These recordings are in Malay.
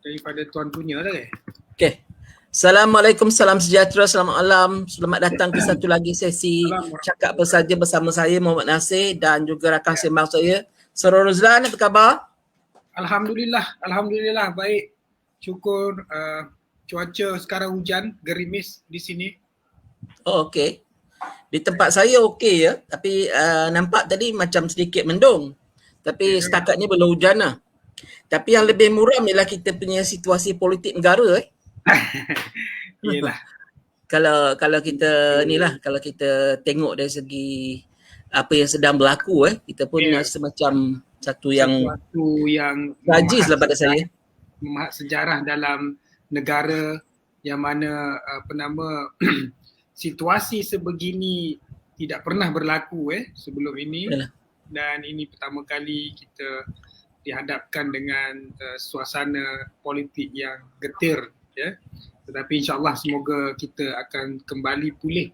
daripada tuan punya tadi. Okey. Assalamualaikum, salam sejahtera, selamat malam. Selamat datang ke satu lagi sesi Cakap Apa Saja bersama saya Muhammad Nasir dan juga rakan sembang saya Saudara Rozlan. Apa khabar? Alhamdulillah baik. Syukur cuaca sekarang hujan, gerimis di sini. Oh, okey. Di tempat saya okey ya, tapi nampak tadi macam sedikit mendung. Tapi setakat ni belum hujan lah. Tapi yang lebih muram ialah kita punya situasi politik negara Yelah. Kalau kita kalau kita tengok dari segi apa yang sedang berlaku kita pun rasa macam sesuatu yang tragis lah pada saya. Memahat sejarah dalam negara yang mana situasi sebegini tidak pernah berlaku sebelum ini. Yalah. Dan ini pertama kali kita dihadapkan dengan suasana politik yang getir tetapi insyaAllah semoga kita akan kembali pulih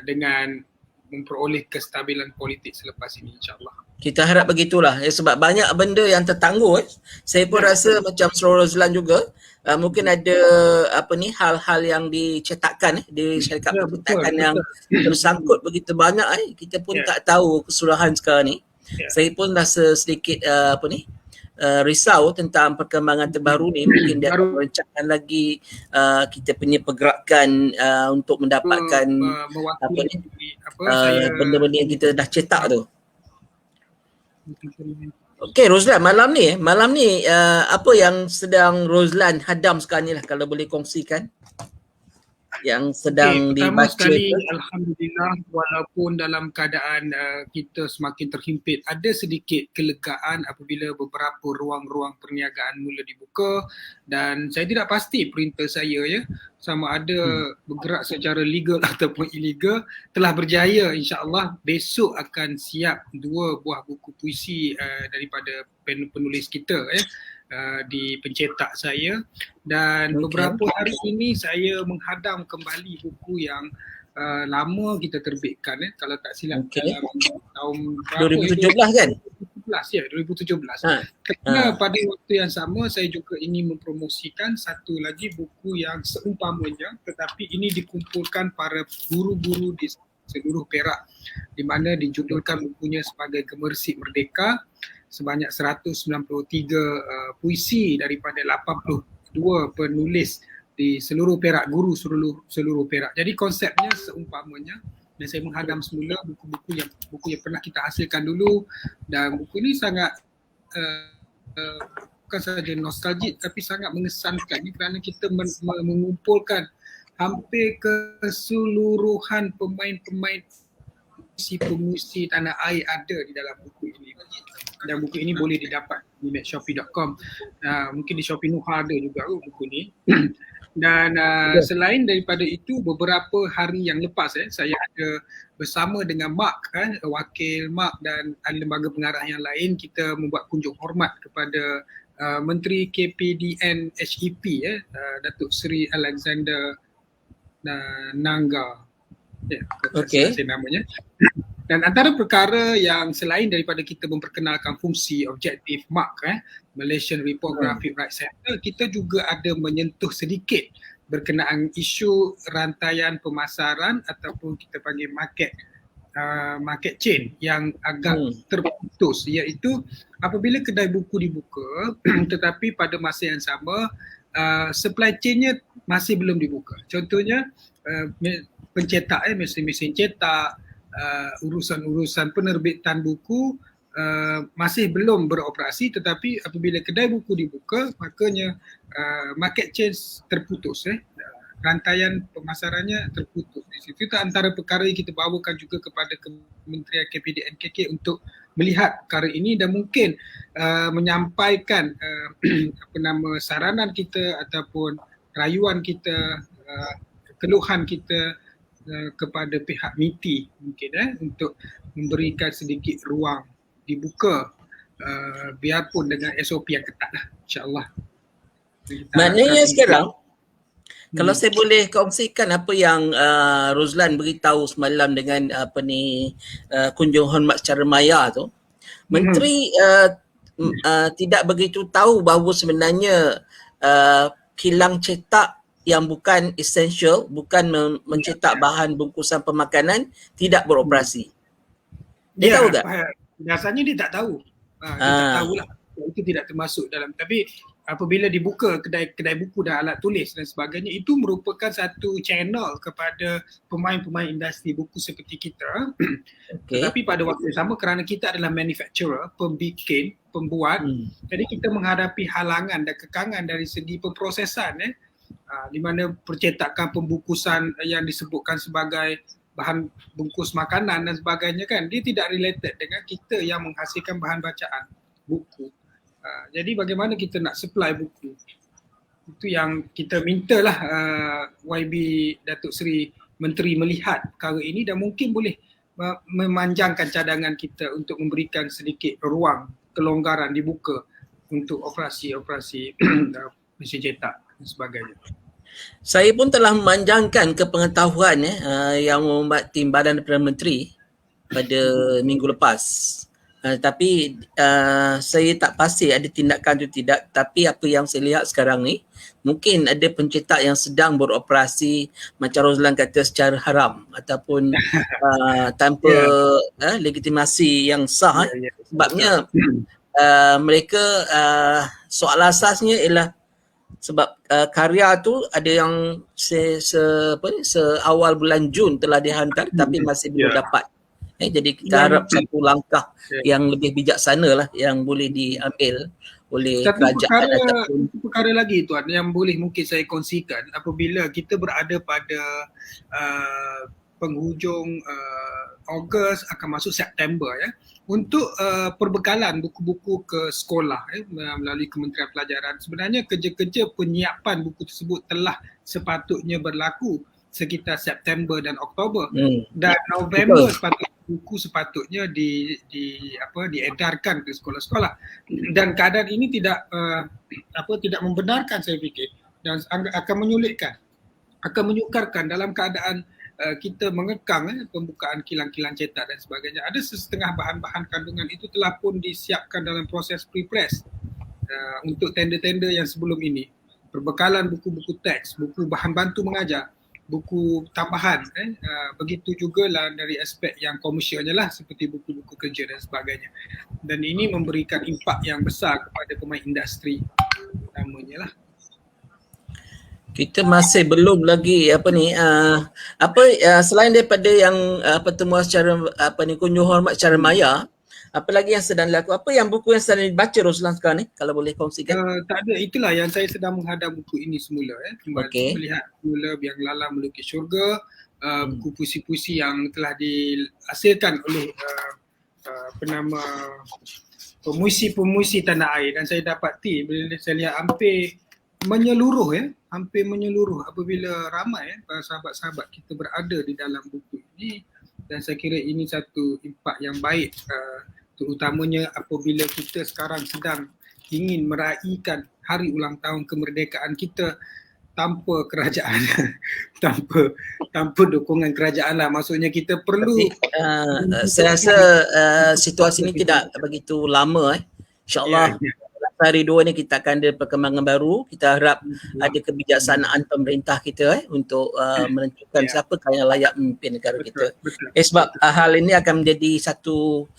dengan memperoleh kestabilan politik selepas ini insyaAllah. Kita harap begitulah sebab banyak benda yang tertangguh. Saya pun rasa macam Saudara Rozlan juga mungkin ada hal-hal yang dicetakkan di syarikat percetakan yang tersangkut begitu banyak kita pun tak tahu keseluruhan sekarang ni. Saya pun rasa sedikit risau tentang perkembangan terbaru ni. Mungkin dia akan merancangkan lagi kita punya pergerakan untuk mendapatkan benda-benda yang kita dah cetak tu. Okey Rozlan, malam ni apa yang sedang Rozlan hadam sekarang ni lah, kalau boleh kongsikan yang sedang dibaca. Pertama sekali tu. Alhamdulillah, walaupun dalam keadaan kita semakin terhimpit, ada sedikit kelegaan apabila beberapa ruang-ruang perniagaan mula dibuka dan saya tidak pasti perintah saya sama ada bergerak secara legal ataupun illegal telah berjaya. InsyaAllah besok akan siap 2 buah buku puisi daripada penulis kita di pencetak saya dan beberapa hari ini saya menghadam kembali buku yang lama kita terbitkan kalau tak silap dalam tahun 2017 kan? 2017. Kerana pada waktu yang sama saya juga ingin mempromosikan satu lagi buku yang seumpamanya tetapi ini dikumpulkan para guru-guru di seluruh Perak di mana dijudulkan bukunya sebagai Gemersik Merdeka, sebanyak 193 puisi daripada 82 penulis di seluruh Perak, guru seluruh Perak. Jadi konsepnya seumpamanya dan saya menghadam semula buku yang pernah kita hasilkan dulu dan buku ini sangat bukan sahaja nostalgik tapi sangat mengesankan kerana kita mengumpulkan hampir keseluruhan pemain-pemain pemuisi tanah air ada di dalam buku ini. Dan buku ini boleh didapat di medshopee.com. Mungkin di Shopee Nuha ada juga buku ni. Dan selain daripada itu, beberapa hari yang lepas saya ada bersama dengan Mark, wakil Mark dan lembaga pengarah yang lain, kita membuat kunjung hormat kepada Menteri KPDN HEP Datuk Seri Alexander Nangga. Saya namanya. Dan antara perkara yang selain daripada kita memperkenalkan fungsi objektif MARC, Malaysian Reprographic Rights Center, kita juga ada menyentuh sedikit berkenaan isu rantaian pemasaran ataupun kita panggil market chain yang agak terputus, iaitu apabila kedai buku dibuka tetapi pada masa yang sama supply chainnya masih belum dibuka. Contohnya pencetak, mesin-mesin cetak, urusan-urusan penerbitan buku masih belum beroperasi tetapi apabila kedai buku dibuka makanya market chain terputus, rantaian pemasarannya terputus. Di situ antara perkara yang kita bawakan juga kepada Kementerian KPDN KK untuk melihat perkara ini dan mungkin menyampaikan saranan kita ataupun rayuan kita, keluhan kita kepada pihak MITI mungkin untuk memberikan sedikit ruang dibuka biarpun dengan SOP yang ketat lah, insyaAllah. Maknanya sekarang kalau saya boleh kongsikan apa yang Rozlan beritahu semalam dengan kunjung hormat secara maya tu, Menteri tidak begitu tahu bahawa sebenarnya kilang cetak yang bukan essential, bukan mencetak bahan bungkusan pemakanan tidak beroperasi. Dia tahu tak? Biasanya dia tak tahu. Dia tak tahulah. Itu tidak termasuk dalam. Tapi apabila dibuka kedai buku dan alat tulis dan sebagainya, itu merupakan satu channel kepada pemain-pemain industri buku seperti kita. Tetapi pada waktu yang sama, kerana kita adalah manufacturer, pembikin, pembuat, jadi kita menghadapi halangan dan kekangan dari segi pemprosesan, di mana percetakan pembungkusan yang disebutkan sebagai bahan bungkus makanan dan sebagainya kan, dia tidak related dengan kita yang menghasilkan bahan bacaan buku. Jadi bagaimana kita nak supply buku, itu yang kita mintalah YB Datuk Seri Menteri melihat perkara ini dan mungkin boleh memanjangkan cadangan kita untuk memberikan sedikit ruang kelonggaran dibuka untuk operasi-operasi mesin cetak dan sebagainya. Saya pun telah memanjangkan kepengetahuan yang membuat tim Badan Perdana Menteri pada minggu lepas. Tapi saya tak pasti ada tindakan atau tidak, tapi apa yang saya lihat sekarang ni, mungkin ada pencetak yang sedang beroperasi macam Rozlan kata secara haram ataupun tanpa legitimasi yang sah. Sebabnya mereka soal asasnya ialah sebab karya tu ada yang seawal bulan Jun telah dihantar tapi masih belum dapat. Jadi kita harap satu langkah yang lebih bijaksana lah yang boleh diambil oleh kerajaan. Satu perkara lagi Tuan yang boleh mungkin saya kongsikan, apabila kita berada pada penghujung Ogos akan masuk September untuk perbekalan buku-buku ke sekolah melalui Kementerian Pelajaran. Sebenarnya kerja-kerja penyiapan buku tersebut telah sepatutnya berlaku sekitar September dan Oktober dan November buku sepatutnya diedarkan ke sekolah-sekolah, dan keadaan ini tidak membenarkan saya fikir, dan akan menyulitkan, akan menyukarkan dalam keadaan kita mengekang pembukaan kilang-kilang cetak dan sebagainya. Ada setengah bahan-bahan kandungan itu telah pun disiapkan dalam proses pre-press untuk tender-tender yang sebelum ini. Perbekalan buku-buku teks, buku bahan bantu mengajar, buku tambahan, begitu juga lah dari aspek yang komersialnya lah seperti buku-buku kerja dan sebagainya. Dan ini memberikan impak yang besar kepada pemain industri utamanya lah. Kita masih belum lagi selain daripada yang pertemuan secara kunjung hormat secara maya, apa lagi yang sedang dilakukan? Apa yang buku yang sedang dibaca Rozlan sekarang ni, kalau boleh kongsikan? Tak ada, itulah yang saya sedang menghadam buku ini semula. Melihat semula Biang Lala Melukis Syurga, buku puisi-puisi yang telah dihasilkan oleh pemuisi-pemuisi tanah air, dan saya dapati bila saya lihat hampir menyeluruh apabila ramai para sahabat-sahabat kita berada di dalam buku ini, dan saya kira ini satu impak yang baik, terutamanya apabila kita sekarang sedang ingin meraihkan hari ulang tahun kemerdekaan kita tanpa kerajaan, tanpa dukungan kerajaan lah. Maksudnya kita perlu. Saya rasa situasi ini tidak begitu lama. InsyaAllah hari 2 ni kita akan ada perkembangan baru. Kita harap ada kebijaksanaan pemerintah kita untuk menentukan siapakah yang layak memimpin negara kita. Sebab hal ini akan menjadi satu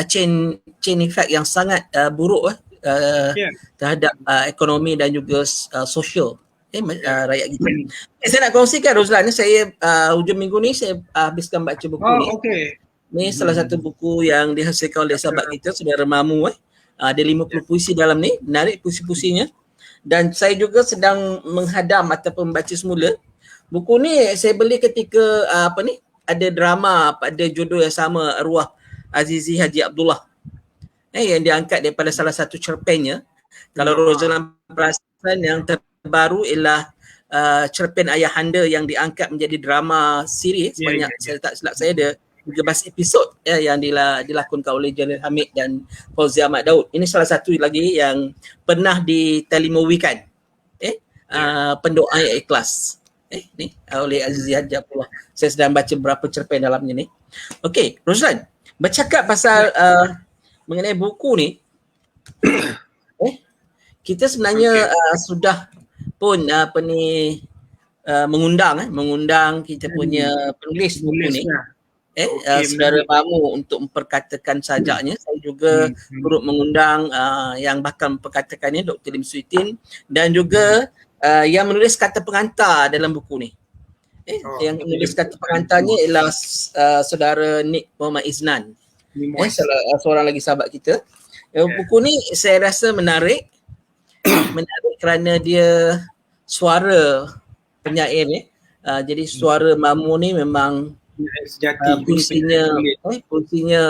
chain effect yang sangat buruk terhadap ekonomi dan juga sosial rakyat kita. Saya nak kongsikan Rozlan, saya hujung minggu ni saya habiskan baca buku ni. Ni salah satu buku yang dihasilkan oleh sahabat kita, Saudara Mamu. Ada 50 puisi dalam ni, menarik puisi-puisinya. Dan saya juga sedang menghadam ataupun membaca semula. Buku ni saya beli ketika ada drama pada judul yang sama, Arwah Azizi Haji Abdullah. Yang diangkat daripada salah satu cerpennya. Kalau Rozlan perasan, yang terbaru ialah cerpen Ayahanda yang diangkat menjadi drama siri sebanyak, saya tak silap saya, ada 13 episod yang dilakonkan oleh Jalil Hamid dan Fauzi Ahmad Daud. Ini salah satu lagi yang pernah ditelemovikan, Pendoa yang Ikhlas ni oleh Azizi Haji Abdullah. Saya sedang baca beberapa cerpen dalamnya ni. Okey, Rozlan, bercakap pasal mengenai buku ni, kita sebenarnya sudah pun mengundang kita punya penulis buku ni saudara Mamu untuk memperkatakan sajaknya. Saya juga turut mengundang yang bakal memperkatakannya, Dr. Lim Sweetin, dan juga yang menulis kata pengantar dalam buku ni. Yang menulis kata pengantarnya ialah saudara Nick Muhammad Iznan. Seorang lagi sahabat kita. Buku ni saya rasa menarik kerana dia suara penyair ni. Jadi suara Mamu ni memang puisinya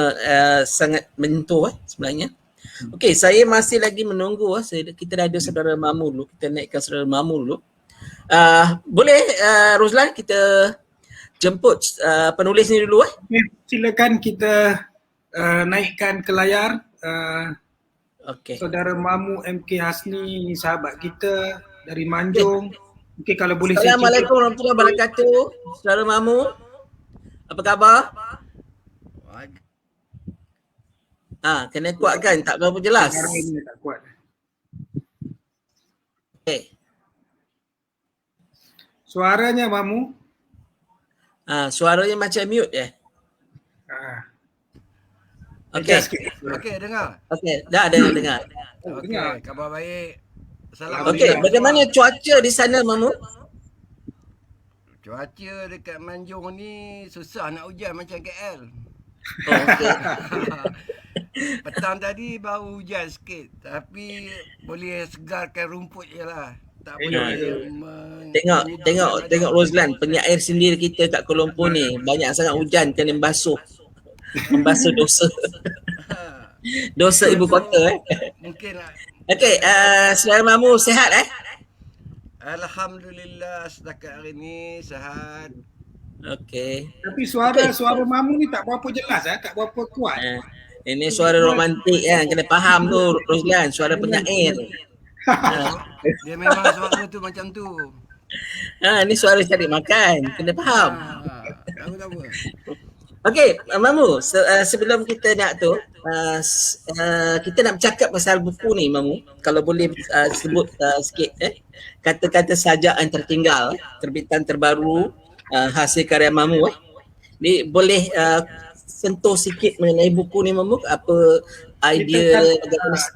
sangat menyentuh sebenarnya. Okey, saya masih lagi menunggu. Kita dah ada saudara Mamu dulu. Kita naikkan saudara Mamu dulu. Boleh Rozlan kita jemput penulis ni dulu silakan kita naikkan ke layar saudara Mamu MK Hasni, sahabat kita dari Manjung. Okey, kalau boleh Assalamualaikum warahmatullahi wabarakatuh. Saudara Mamu, apa khabar? Kena kuatkan, tak berapa jelas. Tak kuat. Okey. Suaranya Mamu? Suaranya macam mute Okey. Okey, dengar. Okey, dah dengar. Okey, khabar baik. Okey, bagaimana cuaca di sana Mamu? Cuaca dekat Manjung ni susah nak hujan macam KL. Okey. Petang tadi baru hujan sikit, tapi boleh segarkan rumput je lah. Tak boleh Tengok Rozlan, penyair sendiri kita kat Kuala Lumpur ni banyak sangat hujan kena membasuh dosa. Dosa ibu kota Mungkin lah. Okey, saudara Mamu sihat Alhamdulillah setakat hari ni sihat. Okey. Tapi suara Mamu ni tak berapa jelas tak berapa kuat. Ini suara romantik kena faham tu Rozlan, suara penyair. Dia memang suara tu macam tu. Ni suara cari makan, kena faham. Tahu tak apa. Okey, Mamu, sebelum kita nak kita nak bercakap pasal buku ni Mamu. Kalau boleh sebut sikit kata-kata sajak yang tertinggal, terbitan terbaru hasil karya Mamu ni boleh sentuh sikit mengenai buku ni Mamu, apa idea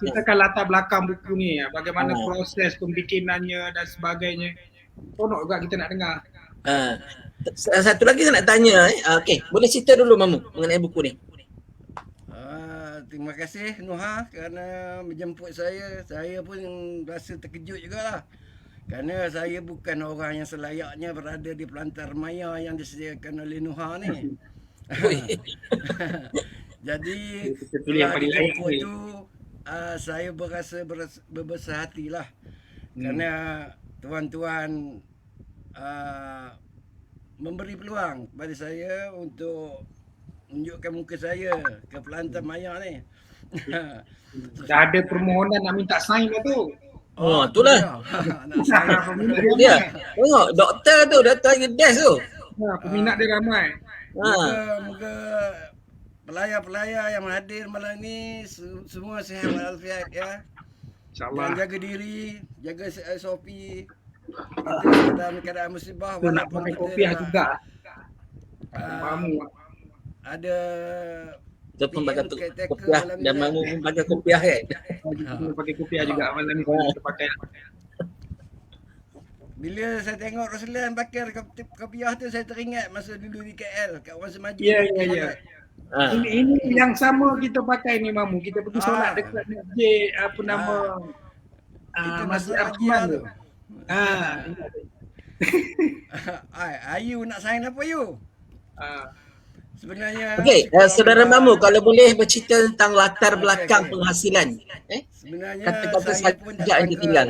kita kan latar belakang buku ni, bagaimana proses pembikinannya dan sebagainya. Seronok juga kita nak dengar. Satu lagi saya nak tanya okey, boleh cerita dulu Mamu mengenai buku ni. Terima kasih Nuha kerana menjemput saya. Saya pun rasa terkejut jugalah. Kerana saya bukan orang yang selayaknya berada di pelantar maya yang disediakan oleh Nuha ni. Jadi setelah dijemput tu saya berasa berbesar hatilah. Kerana tuan-tuan memberi peluang kepada saya untuk menunjukkan muka saya ke pelantar maya ni. Dah ada permohonan nak minta sign dah tu. Itulah. Nak saya Dia. Tengok doktor tu, doktor Yudes tu. Peminat dia ramai. Moga pelayar-pelayar yang hadir malam ni semua sihat walafiat ya. InsyaAllah. Dan jaga diri, jaga SOP. Kita dalam keadaan musibah Nak pakai kopiah juga. Mamu ada Kita pun pakai kopiah dan Mamu pun pakai kopiah Kita pakai kopiah juga malam ni kita pakai. Bila saya tengok Roslan pakai kopiah tu, saya teringat masa dulu di KL kat Orang Semaju. Ya. Ini yang sama kita pakai ni Mamu. Kita pergi solat dekat masjid apa nama Masjid Ahmad tu. Ayu nak sign apa you? Sebenarnya okey, saudara Mamu kalau boleh bercerita tentang latar belakang penghasilan. Sebenarnya kata-kata saya pun tak yang ditinggal.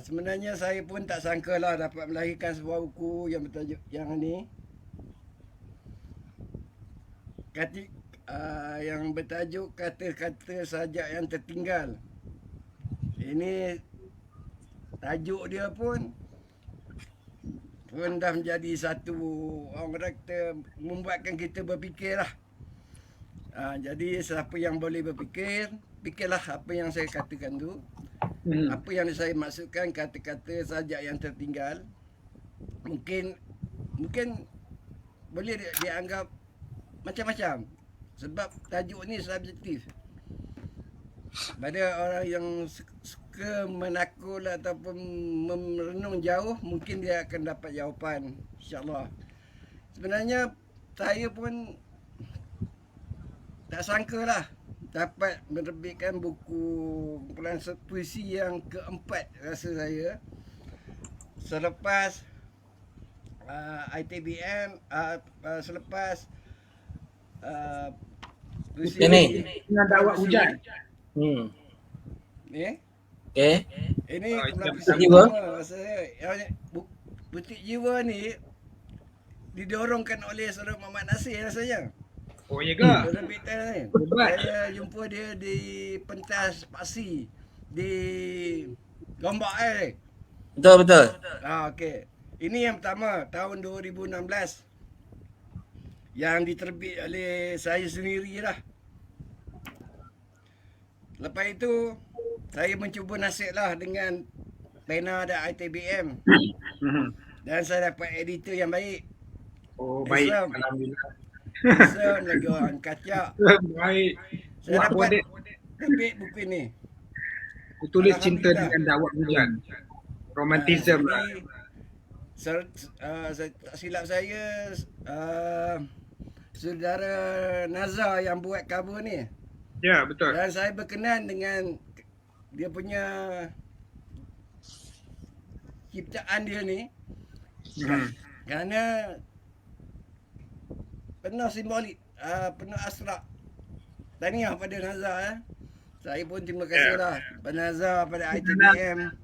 Sebenarnya saya pun tak sangkalah dapat melahirkan sebuah buku yang bertajuk yang ni. Yang bertajuk Kata-kata Sajak yang Tertinggal. Ini tajuk dia pun dah menjadi satu orang kata membuatkan kita berfikirlah. Jadi siapa yang boleh berfikir, fikirlah apa yang saya katakan tu. Apa yang saya maksudkan, kata-kata sajak yang tertinggal mungkin boleh dianggap macam-macam sebab tajuk ni subjektif. Pada orang yang suka menakul ataupun merenung jauh, mungkin dia akan dapat jawapan, insyaAllah. Sebenarnya saya pun tak sangka lah dapat menerbitkan buku kumpulan puisi yang keempat rasa saya selepas ITBM, selepas puisi Ini. Dengan dakwah hujan. ni. Okay. Ini kumpulan puisi Butik Jiwa. pertama rasa saya. Yang Butik Jiwa ni didorongkan oleh Saudara Muhammad Nasir rasanya. Oh ya ke? Terbitan ni. Hebat. Saya jumpa dia di pentas Paksi di Lombok Betul. okey. Ini yang pertama tahun 2016 yang diterbit oleh saya sendiri lah. Lepas itu saya mencuba nasiblah dengan pena dan ITBM dan saya dapat editor yang baik. Oh baik. Islam. Alhamdulillah. Islam lagi orang kacak. Baik. Saya Buat dapat bodek. terbit buku ni. Aku tulis cinta Alhamdulillah. dengan dakwah hujan. Romantism lah. Jadi, saya tak silap saya saudara Nazar yang buat cover ni. Ya betul. Dan saya berkenan dengan dia punya ciptaan dia ni kerana penuh simbolik, penuh asrak. Tahniah pada Nazar. Saya pun terima kasih lah pada Nazar, pada ITBM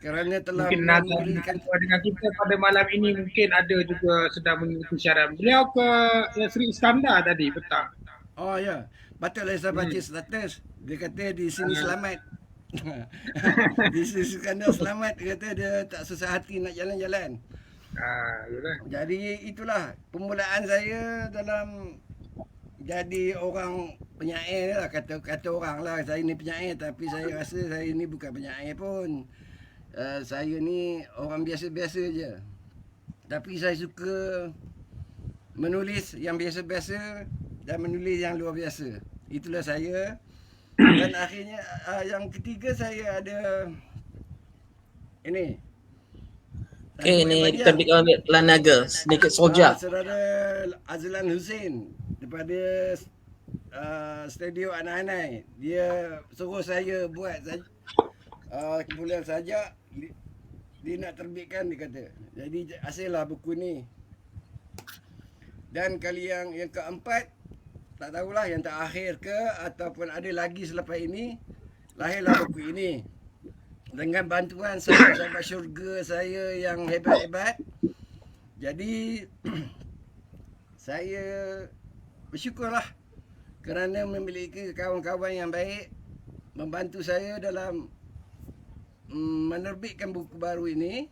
kerana telah Mungkin Nazar memberikan dengan kita pada malam ini mungkin ada juga sedang mengikuti siaran. Beliau ke Sri Iskandar tadi petang. Oh ya, betul lah saya baca status. Dia kata di sini selamat. Di sini Iskandar selamat. Dia kata dia tak susah hati nak jalan-jalan. Yalah. Jadi itulah permulaan saya dalam jadi orang penyair lah, kata orang lah. Saya ni penyair tapi saya rasa saya ni bukan penyair pun. Saya ni orang biasa-biasa je. Tapi saya suka menulis yang biasa-biasa dan menulis yang luar biasa. Itulah saya. Dan akhirnya yang ketiga saya ada ini. Okay, ni diterbitkan oleh Lanaga, sedikit soja. Saudara Azlan Hussein daripada studio Anai-Anai. Dia suruh saya buat kumpulan sajak. Dia nak terbitkan, dia kata. Jadi hasillah buku ni. Dan kali yang keempat, tak tahulah yang terakhir ke ataupun ada lagi selepas ini, lahirlah buku ini. Dengan bantuan sahabat-sahabat syurga saya yang hebat-hebat. Jadi saya bersyukurlah kerana memiliki kawan-kawan yang baik membantu saya dalam menerbitkan buku baru ini.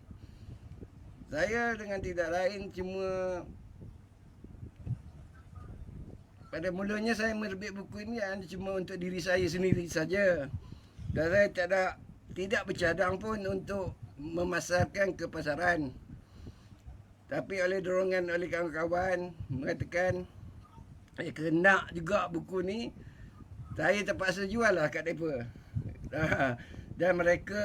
Saya dengan tidak lain cuma pada mulanya saya menerbit buku ini hanya cuma untuk diri saya sendiri saja. Dan saya tidak bercadang pun untuk memasarkan ke pasaran. Tapi oleh dorongan oleh kawan-kawan mengatakan kena juga buku ni, saya terpaksa jual lah kat mereka. Dan mereka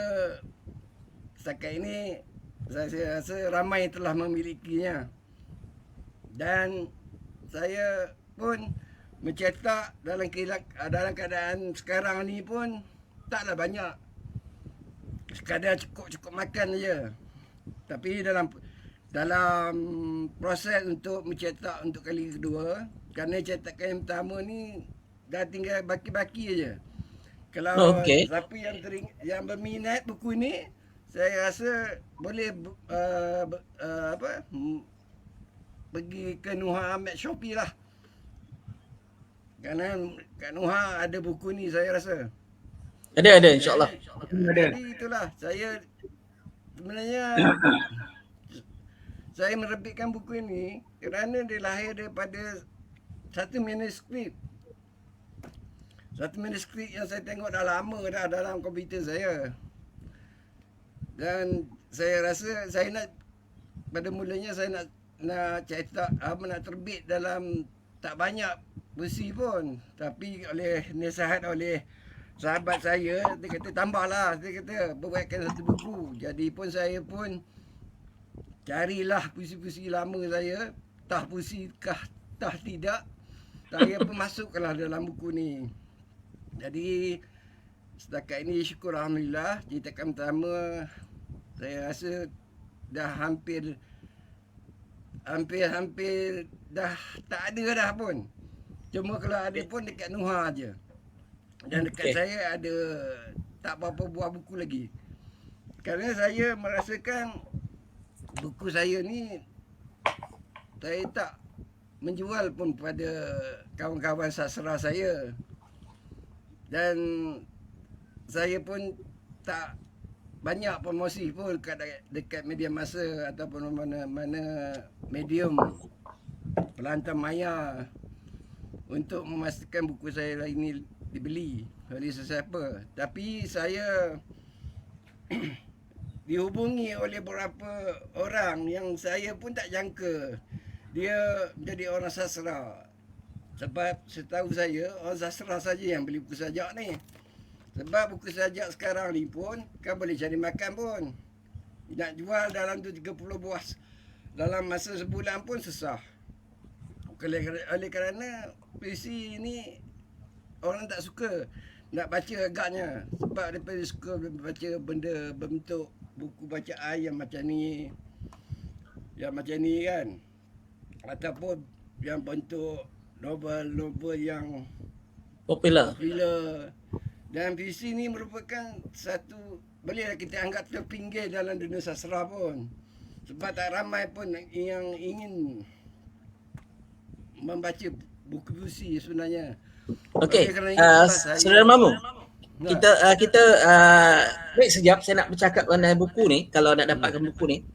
setakat ini saya rasa ramai telah memilikinya. Dan saya pun mencetak dalam keadaan sekarang ni pun taklah banyak. Sekadar cukup makan saja. Tapi dalam proses untuk mencetak untuk kali kedua, kerana cetakan yang pertama ni dah tinggal baki-baki aja. Kalau siapa yang berminat buku ni, saya rasa boleh pergi ke Nuha Ahmed Shopee lah. Kerana kat Nuha ada buku ni saya rasa. Ada insya-Allah. Jadi itulah saya sebenarnya saya menerbitkan buku ini kerana dia lahir daripada satu manuskrip. Satu manuskrip yang saya tengok dah lama dah dalam komputer saya. Dan saya rasa saya nak, pada mulanya saya nak cetak nak terbit dalam tak banyak puisi pun, tapi oleh nasihat oleh sahabat saya, dia kata tambahlah, dia kata buatkan satu buku. Jadi pun saya pun carilah puisi-puisi lama saya, tah puisi kah tah tidak, saya pun masukkanlah dalam buku ni. Jadi setakat ini syukur alhamdulillah, cetakan pertama saya rasa dah hampir dah tak ada dah pun. Cuma kalau ada pun dekat Nuha aje. Dan dekat saya ada tak berapa buah buku lagi. Kerana saya merasakan buku saya ni saya tak menjual pun pada kawan-kawan sastra saya. Dan saya pun tak banyak promosi pun dekat media masa ataupun mana-mana medium pelantar maya untuk memastikan buku saya ini dibeli oleh sesiapa. Tapi saya dihubungi oleh beberapa orang yang saya pun tak jangka dia menjadi orang sastra. Sebab setahu saya orang sastra saja yang beli buku sajak ni. Sebab buku sajak sekarang ni pun kan boleh cari makan pun. Nak jual dalam tu 30 buah dalam masa sebulan pun susah. Oleh kerana puisi ni orang tak suka nak baca agaknya. Sebab daripada suka baca benda berbentuk buku bacaan yang macam ni. Yang macam ni kan. Ataupun yang bentuk novel-novel yang Popular. Dan puisi ni merupakan satu, bolehlah kita anggap terpinggir dalam dunia sastra pun. Sebab tak ramai pun yang ingin membaca buku puisi sebenarnya. Okey, Saudara Mamu, kita wait sekejap, saya nak bercakap mengenai buku ni, kalau nak dapatkan buku ni.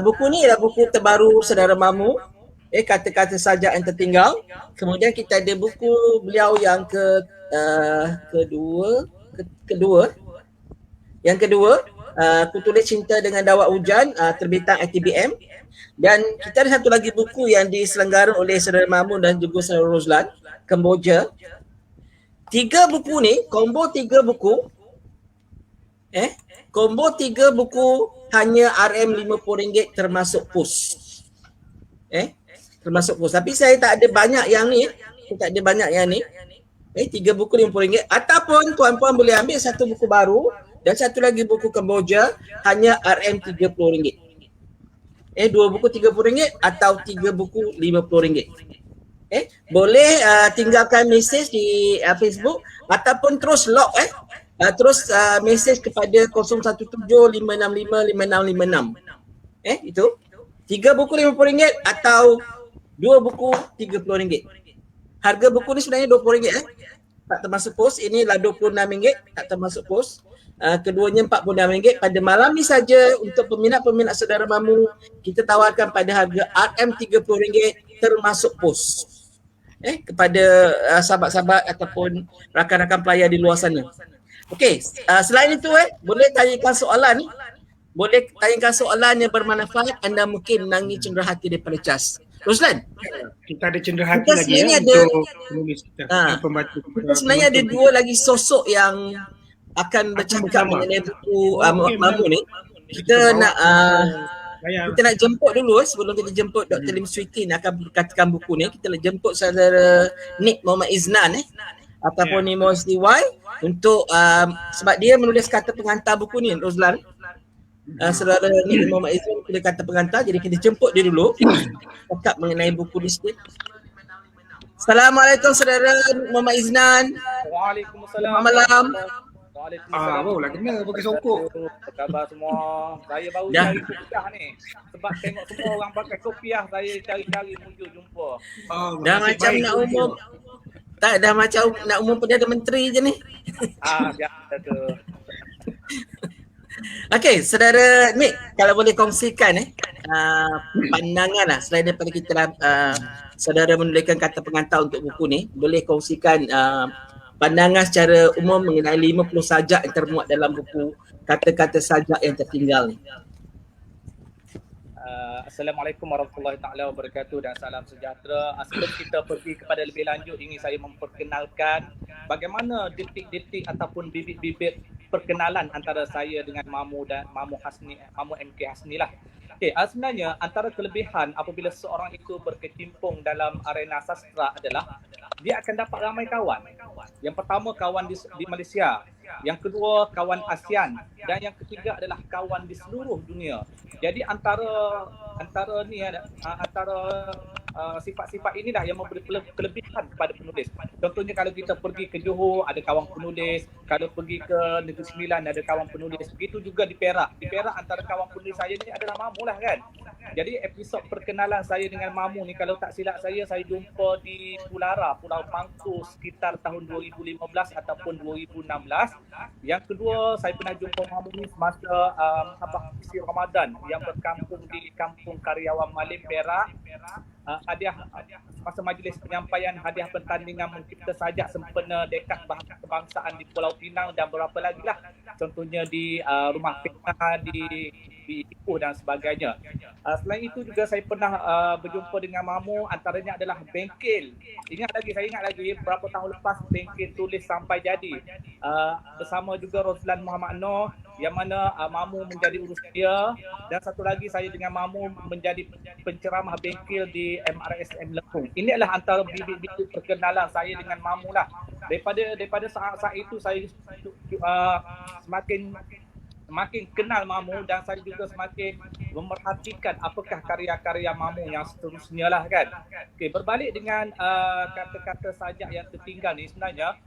Buku ni adalah buku terbaru Saudara Mamu, Kata-Kata Sajak yang Tertinggal. Kemudian kita ada buku beliau yang kedua. Yang kedua, Ku Tulis Cinta Dengan Dawat Hujan, terbitan ITBM. Dan kita ada satu lagi buku yang diselenggarakan oleh Saudara Mamun dan juga Saudara Rozlan, Kemboja. 3 buku ni, combo 3 buku. Combo 3 buku hanya RM50 termasuk pos. Termasuk pos. Tapi saya tak ada banyak yang ni. 3 buku RM50. Ataupun tuan-puan boleh ambil satu buku baru dan satu lagi buku Kemboja hanya RM30. 2 buku RM30 atau 3 buku RM50. Boleh tinggalkan mesej di Facebook ataupun terus log terus mesej kepada 0175655656. Itu 3 buku RM50 atau 2 buku RM30. Harga buku ni sebenarnya RM20 tak termasuk pos. Inilah RM26 tak termasuk pos. Keduanya RM46. Pada malam ni saja untuk peminat-peminat Saudara Mamu, kita tawarkan pada harga RM30 termasuk pos. Kepada sahabat-sahabat ataupun rakan-rakan pelayar di luar sana. Okey, selain itu boleh tanyakan soalan ni. Boleh tanyakan soalan yang bermanfaat. Anda mungkin menangi cenderahati daripada CAS. Rozlan, kita ada cenderahati kita lagi untuk penulis kita, pembaca kita sebenarnya ada 2 lagi sosok yang akan bercakap mengenai buku Mamu ni. Kita nak jemput dulu sebelum kita jemput Dr. Lim Sweety akan berkatakan buku ni. Kita nak jemput saudara Nick Muhammad Iznan ataupun Nimo SDY untuk sebab dia menulis kata pengantar buku ni, Rozlan. Saudara Nick Muhammad Iznan boleh kata pengantar, jadi kita jemput dia dulu cakap mengenai buku ni sikit. Assalamualaikum saudara Muhammad Iznan. Waalaikumsalam. Selamat malam. Barulah kena bagi sokong. Apa khabar semua? Saya baru cari kopiah ni. Sebab tengok semua orang pakai kopiah, saya cari-cari menuju jumpa. Dah macam nak umum. Tak, dah macam nak umum Perdana Menteri je ni. Biasa tu. Okey, saudara Nick, kalau boleh kongsikan pandangan lah selain daripada kita saudara menuliskan kata pengantar untuk buku ni, boleh kongsikan pandangan secara umum mengenai 50 sajak yang termuat dalam buku Kata-Kata Sajak yang Tertinggal ni? Assalamualaikum warahmatullahi taala wabarakatuh dan salam sejahtera. Sebelum kita pergi kepada lebih lanjut, ingin saya memperkenalkan bagaimana detik-detik ataupun bibit-bibit perkenalan antara saya dengan Mamu dan Mamu MK Hasni lah. Okey, sebenarnya antara kelebihan apabila seorang itu berkecimpung dalam arena sastra adalah dia akan dapat ramai kawan. Yang pertama, kawan di Malaysia. Yang kedua, kawan ASEAN, dan yang ketiga adalah kawan di seluruh dunia. Jadi antara sifat-sifat inilah yang memberi kelebihan kepada penulis. Contohnya kalau kita pergi ke Johor ada kawan penulis, kalau pergi ke Negeri Sembilan ada kawan penulis. Begitu juga di Perak. Di Perak antara kawan penulis saya ni adalah Mamu lah kan. Jadi episod perkenalan saya dengan Mamu ni, kalau tak silap saya jumpa di Pulara, Pulau Mangku sekitar tahun 2015 ataupun 2016. Yang kedua, saya pernah jumpa Mamu ni semasa isi Ramadan yang berkampung di Kampung Karyawan Malim, Perak. Hadiah masa majlis penyampaian hadiah pertandingan mencipta sajak sempena dekad bahasa kebangsaan di Pulau Pinang dan beberapa lagi lah. Contohnya di Rumah Fitnah di Ipoh dan sebagainya. Selain itu juga saya pernah berjumpa dengan Mamu, antaranya adalah bengkel. Saya ingat lagi berapa tahun lepas bengkel tulis sampai jadi. Bersama juga Rozlan Muhammad Noor yang mana Mamu menjadi urus dia, dan satu lagi saya dengan Mamu menjadi penceramah bengkel di MRSM Lekung. Ini adalah antara bibit-bibit perkenalan saya dengan Mamu lah. Daripada saat itu saya semakin kenal Mamu, dan saya juga semakin memerhatikan apakah karya-karya Mamu yang seterusnya lah kan. Okey, berbalik dengan kata-kata sajak yang tertinggal ni, sebenarnya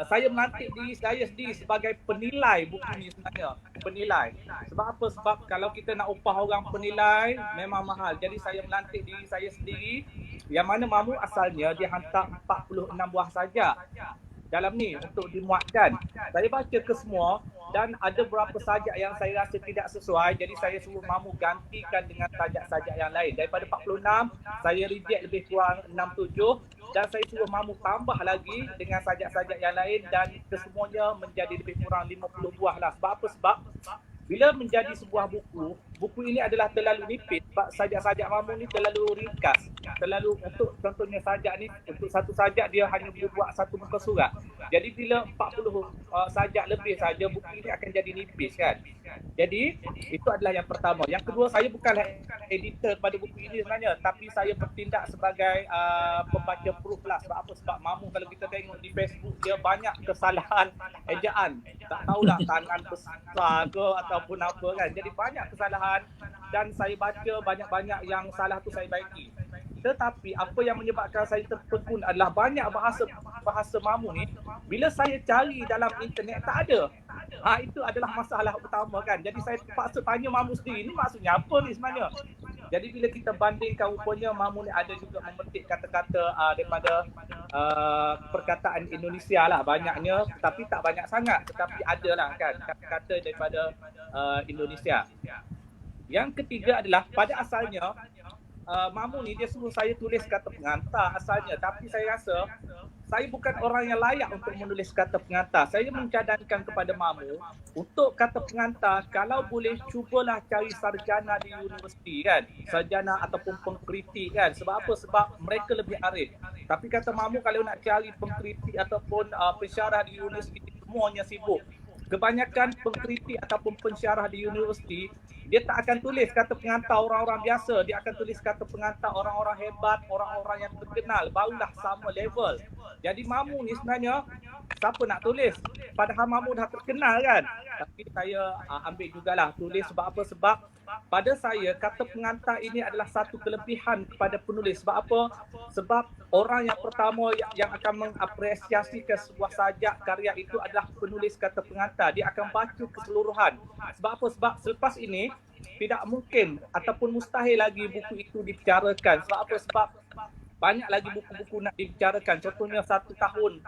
saya melantik diri saya sendiri sebagai penilai buku ni sebenarnya. Penilai. Sebab apa? Sebab kalau kita nak upah orang penilai memang mahal. Jadi saya melantik diri saya sendiri, yang mana Mamu asalnya dia hantar 46 buah sajak dalam ni untuk dimuatkan. Saya baca ke semua dan ada beberapa sajak yang saya rasa tidak sesuai, jadi saya suruh Mamu gantikan dengan sajak-sajak yang lain. Daripada 46, saya reject lebih kurang 6-7 dan saya suruh Mamu tambah lagi dengan sajak-sajak yang lain, dan kesemuanya menjadi lebih kurang 50 buah lah. Sebab apa? Sebab bila menjadi sebuah buku ini adalah terlalu nipis. Sebab sajak-sajak Mamu ni terlalu ringkas. Terlalu, untuk contohnya sajak ni, untuk satu sajak dia hanya boleh buat satu muka surat. Jadi bila 40 sajak lebih saja, buku ini akan jadi nipis kan. Jadi itu adalah yang pertama. Yang kedua, saya bukanlah editor pada buku ini sebenarnya, tapi saya bertindak sebagai pembaca proof lah. Sebab apa? Sebab Mamu kalau kita tengok di Facebook, dia banyak kesalahan ejaan. Tak tahulah tangan besar ke ataupun apa kan. Jadi banyak kesalahan dan saya baca banyak-banyak yang salah tu saya baiki. Tetapi apa yang menyebabkan saya terpekun adalah banyak bahasa Mamu ni bila saya cari dalam internet tak ada. Itu adalah masalah utama kan. Jadi saya terpaksa tanya Mamu sendiri, ni maksudnya apa ni sebenarnya? Jadi bila kita bandingkan, rupanya Mamu ni ada juga memetik kata-kata daripada perkataan Indonesia lah banyaknya, tetapi tak banyak sangat, tetapi ada lah kan kata-kata daripada Indonesia. Yang ketiga adalah pada asalnya Mamu ni dia suruh saya tulis kata pengantar asalnya, tapi saya rasa saya bukan orang yang layak untuk menulis kata pengantar. Saya mencadangkan kepada Mamu untuk kata pengantar, kalau boleh cubalah cari sarjana di universiti kan, sarjana ataupun pengkritik kan. Sebab apa? Sebab mereka lebih arif. Tapi kata Mamu, kalau nak cari pengkritik ataupun pensyarah di universiti, semuanya sibuk. Kebanyakan pengkritik ataupun pensyarah di universiti, dia tak akan tulis kata pengantar orang-orang biasa. Dia akan tulis kata pengantar orang-orang hebat, orang-orang yang terkenal, barulah sama level. Jadi Mamu ni sebenarnya siapa nak tulis? Padahal Mamu dah terkenal kan. Tapi saya ambil jugalah tulis. Sebab apa? Sebab pada saya kata pengantar ini adalah satu kelebihan kepada penulis. Sebab apa? Sebab orang yang pertama yang akan mengapresiasikan sebuah sajak karya itu adalah penulis kata pengantar. Dia akan baca keseluruhan. Sebab apa? Sebab selepas ini tidak mungkin ataupun mustahil lagi buku itu dibicarakan. Sebab apa? Sebab banyak lagi buku-buku nak dibicarakan. Contohnya 1 tahun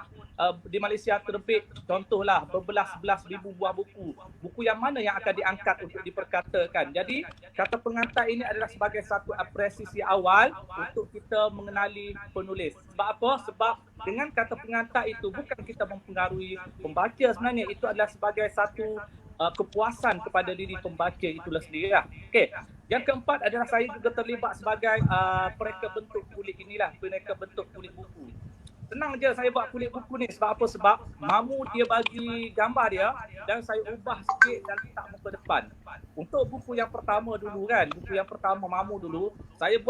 di Malaysia terbit contohlah berbelas-belas ribu buah buku. Buku yang mana yang akan diangkat untuk diperkatakan. Jadi kata pengantar ini adalah sebagai satu apresiasi awal untuk kita mengenali penulis. Sebab apa? Sebab dengan kata pengantar itu bukan kita mempengaruhi pembaca, sebenarnya itu adalah sebagai satu kepuasan kepada diri pembaca itulah sendiri lah. Okey. Yang keempat adalah saya juga terlibat sebagai pereka bentuk kulit inilah, pereka bentuk kulit buku. Senang je saya buat kulit buku ni. Sebab apa? Sebab mamu dia bagi gambar dia dan saya ubah sikit dan letak muka depan. Untuk buku yang pertama dulu kan, buku yang pertama mamu dulu, saya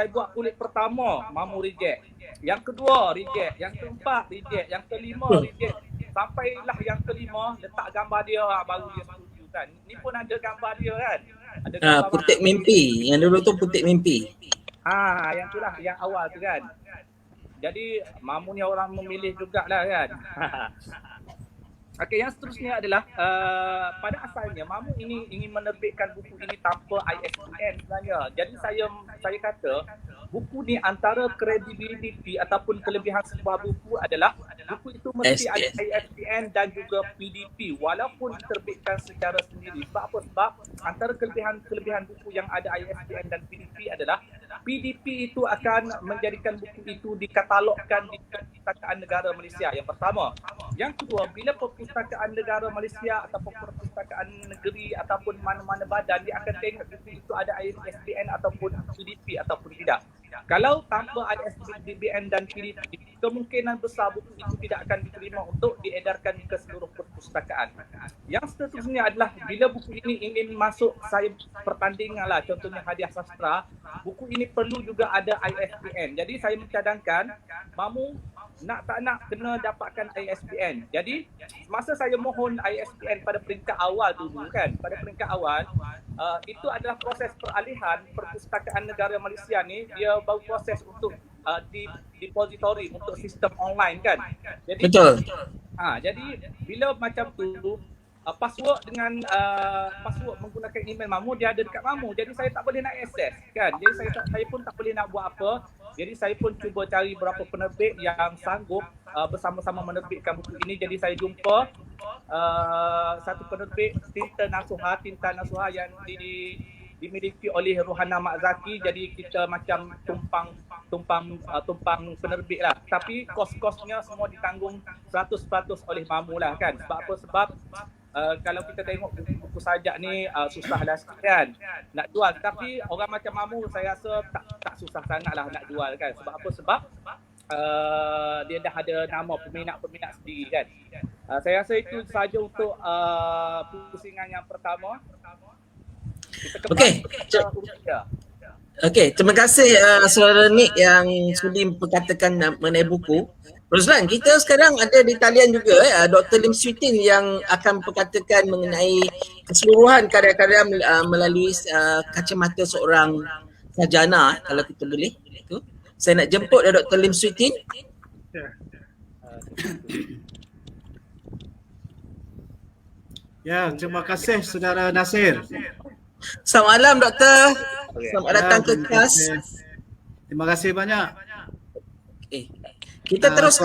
buat kulit pertama mamu reject. Yang kedua reject, yang keempat reject, yang kelima reject. Sampailah yang kelima letak gambar dia baru dia setuju kan. Ni pun ada gambar dia kan. Ada gambar Putik mimpi. Yang dulu tu putik mimpi. yang itulah yang awal tu kan. Jadi mamunya orang memilih jugalah kan. Okey, yang seterusnya adalah pada asalnya mamu ini ingin menerbitkan buku ini tanpa ISBN sebenarnya. Jadi saya kata buku ni antara kredibiliti ataupun kelebihan sebuah buku adalah buku itu mesti ada ISBN dan juga PDP walaupun diterbitkan secara sendiri. Sebab apa? Sebab antara kelebihan buku yang ada ISBN dan PDP adalah PDP itu akan menjadikan buku itu dikatalogkan di Perpustakaan Negara Malaysia, yang pertama. Yang kedua, bila Perpustakaan Negara Malaysia ataupun Perpustakaan Negeri ataupun mana-mana badan, dia akan tengok buku itu ada ISBN ataupun PDP ataupun tidak. Kalau tanpa ada ISBN dan PDP, kemungkinan besar buku itu tidak akan diterima untuk diedarkan ke seluruh perpustakaan. Yang seterusnya adalah bila buku ini ingin masuk pertandingan lah, contohnya hadiah sastra, buku ini perlu juga ada ISBN. Jadi saya mencadangkan mamu nak tak nak kena dapatkan ISBN. Jadi masa saya mohon ISBN pada peringkat awal dulu kan, pada peringkat awal itu adalah proses peralihan Perpustakaan Negara Malaysia ni, dia baru proses untuk di depository untuk sistem online kan. Jadi Betul. Jadi bila macam tu password dengan password menggunakan email mamu dia ada dekat mamu. Jadi saya tak boleh nak akses kan. Jadi saya pun tak boleh nak buat apa. Jadi saya pun cuba cari beberapa penerbit yang sanggup bersama-sama menerbitkan buku ini. Jadi saya jumpa satu penerbit Tinta Nasuha yang dimiliki oleh Rohana Mak Zaki. Jadi kita macam tumpang penerbit lah. Tapi kos-kosnya semua ditanggung 100% oleh mamu lah kan. Sebab apa? Sebab kalau kita tengok buku sajak ni susahlah sikit kan nak jual. Tapi orang macam mamu saya rasa tak susah sangat lah nak jual kan. Sebab apa? Sebab dia dah ada nama peminat-peminat sendiri kan. Saya rasa itu sahaja untuk pusingan yang pertama. Okey, terima kasih Saudara Nick yang sudi memperkatakan mengenai buku. Roslan, kita sekarang ada di talian juga Dr. Lim Swee Tin yang akan memperkatakan mengenai keseluruhan karya-karya melalui kacamata seorang sarjana, kalau kita boleh. Saya nak jemput Dr. Lim Swee Tin. Ya, terima kasih Saudara Nasir. Selamat malam Doktor. Selamat datang ke kelas. Terima kasih banyak. Kita terus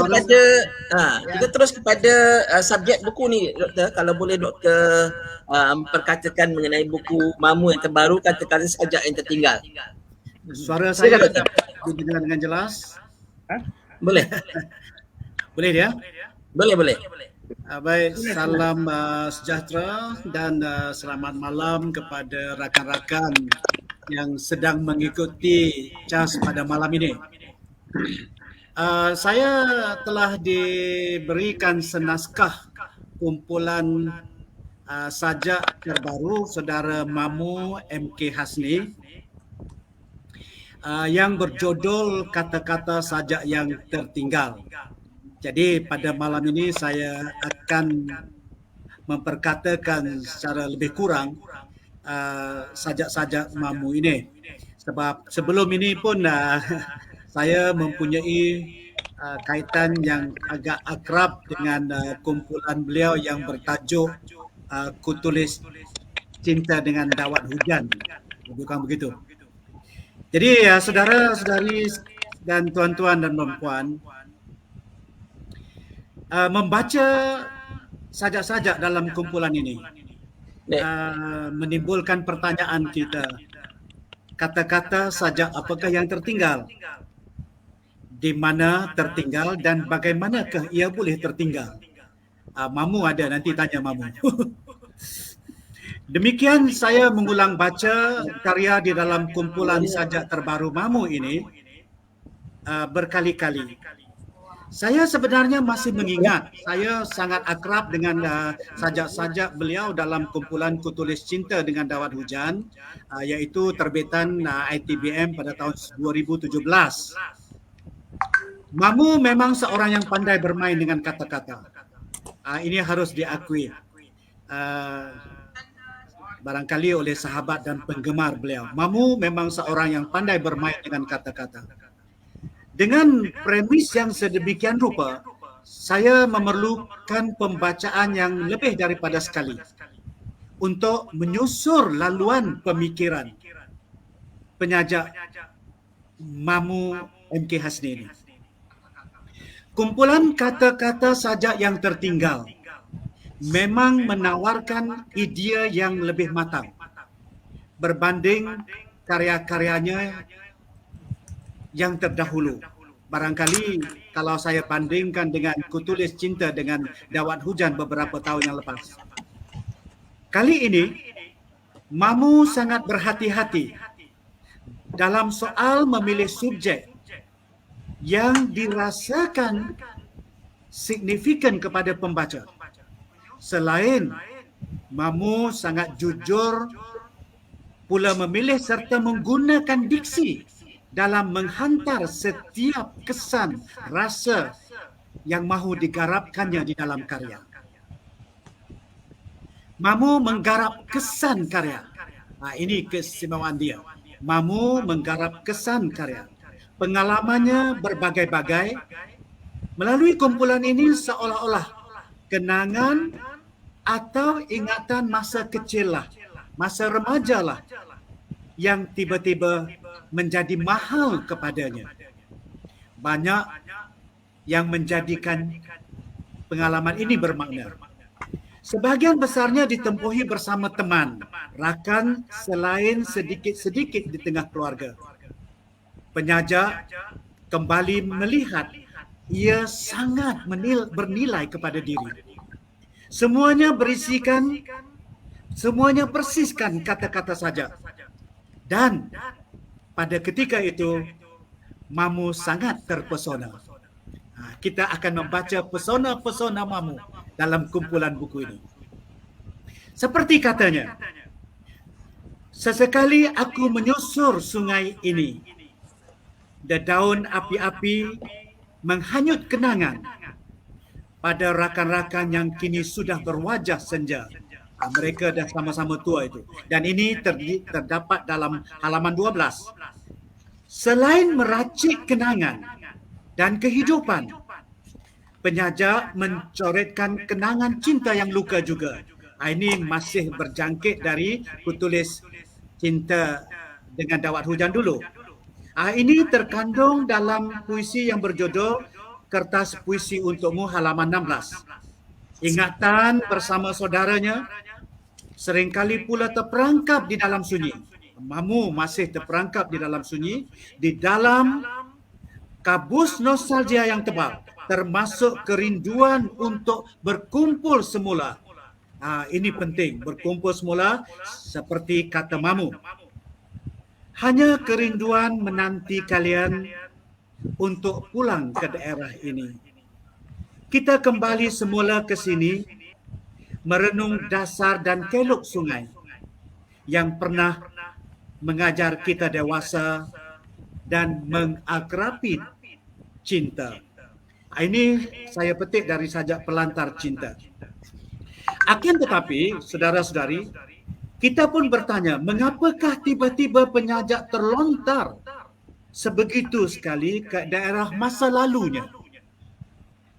kepada subjek buku ni Doktor. Kalau boleh Doktor perkatakan mengenai buku Mamu yang terbaru, kata-kata sajak yang tertinggal. Suara saya didengar dengan jelas? Boleh. Boleh dia? Boleh. Baik, salam sejahtera dan selamat malam kepada rakan-rakan yang sedang mengikuti CAS pada malam ini. Saya telah diberikan senaskah kumpulan sajak terbaru Saudara Mamu M.K. Hasni yang berjudul Kata-kata Sajak yang Tertinggal. Jadi pada malam ini saya akan memperkatakan secara lebih kurang sajak-sajak Mamu ini. Sebab sebelum ini pun saya mempunyai kaitan yang agak akrab dengan kumpulan beliau yang bertajuk Kutulis Cinta dengan Dawat Hujan. Bukan begitu. Jadi saudara-saudari dan tuan-tuan dan puan-puan, membaca sajak-sajak dalam kumpulan ini menimbulkan pertanyaan kita. Kata-kata sajak apakah yang tertinggal? Di mana tertinggal dan bagaimanakah ia boleh tertinggal? Mamu ada, nanti tanya Mamu. Demikian saya mengulang baca karya di dalam kumpulan sajak terbaru Mamu ini berkali-kali. Saya sebenarnya masih mengingat, saya sangat akrab dengan sajak-sajak beliau dalam kumpulan Kutulis Cinta dengan Dawat Hujan, iaitu terbitan ITBM pada tahun 2017. Mamu memang seorang yang pandai bermain dengan kata-kata. Ini harus diakui. Barangkali oleh sahabat dan penggemar beliau. Mamu memang seorang yang pandai bermain dengan kata-kata. Dengan premis yang sedemikian rupa, saya memerlukan pembacaan yang lebih daripada sekali untuk menyusur laluan pemikiran penyajak Mamu MK Hasni ini. Kumpulan kata-kata sajak yang tertinggal memang menawarkan idea yang lebih matang berbanding karya-karyanya yang terdahulu. Barangkali kalau saya bandingkan dengan Kutulis Cinta dengan Dawat Hujan beberapa tahun yang lepas. Kali ini, Mamu sangat berhati-hati dalam soal memilih subjek yang dirasakan signifikan kepada pembaca. Selain Mamu sangat jujur pula memilih serta menggunakan diksi dalam menghantar setiap kesan rasa yang mahu digarapkannya di dalam karya. Mamu menggarap kesan karya. Ini keistimewaan dia. Mamu menggarap kesan karya. Pengalamannya berbagai-bagai. Melalui kumpulan ini seolah-olah kenangan atau ingatan masa kecil lah, masa remaja lah yang tiba-tiba menjadi mahal kepadanya. Banyak yang menjadikan pengalaman ini bermakna. Sebahagian besarnya ditempuhi bersama teman, rakan selain sedikit-sedikit di tengah keluarga. Penyajak kembali melihat ia sangat bernilai kepada diri. Semuanya persiskan kata-kata saja. Dan pada ketika itu, Mamu sangat terpesona. Kita akan membaca pesona-pesona Mamu dalam kumpulan buku ini. Seperti katanya, sesekali aku menyusur sungai ini. Dedaun api-api menghanyut kenangan pada rakan-rakan yang kini sudah berwajah senja. Mereka dah sama-sama tua itu. Dan ini terdapat dalam halaman 12. Selain meracik kenangan dan kehidupan, penyajak mencoretkan kenangan cinta yang luka juga. Ini masih berjangkit dari Kutulis Cinta dengan Dawat Hujan dulu. Ini terkandung dalam puisi yang berjudul Kertas Puisi Untukmu halaman 16. Ingatan bersama saudaranya seringkali pula terperangkap di dalam sunyi. Mamu masih terperangkap di dalam sunyi, di dalam kabus nostalgia yang tebal, termasuk kerinduan untuk berkumpul semula. Ini penting, berkumpul semula seperti kata Mamu. Hanya kerinduan menanti kalian untuk pulang ke daerah ini. Kita kembali semula ke sini, merenung dasar dan keluk sungai yang pernah mengajar kita dewasa dan mengakrabi cinta. Ini saya petik dari sajak Pelantar Cinta. Akan tetapi, saudara-saudari, kita pun bertanya, mengapakah tiba-tiba penyajak terlontar sebegitu sekali ke daerah masa lalunya?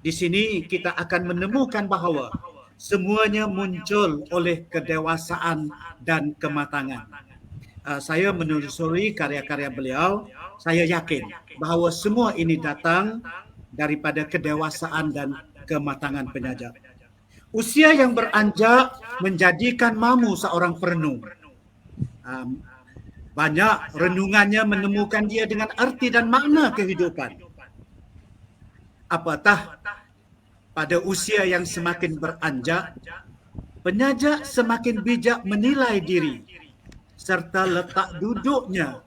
Di sini kita akan menemukan bahawa semuanya muncul oleh kedewasaan dan kematangan. saya menelusuri karya-karya beliau, saya yakin bahawa semua ini datang daripada kedewasaan dan kematangan penyaja. Usia yang beranjak menjadikan Mamu seorang perenung. Banyak renungannya menemukan dia dengan arti dan makna kehidupan. Apatah pada usia yang semakin beranjak, penyaja semakin bijak menilai diri serta letak duduknya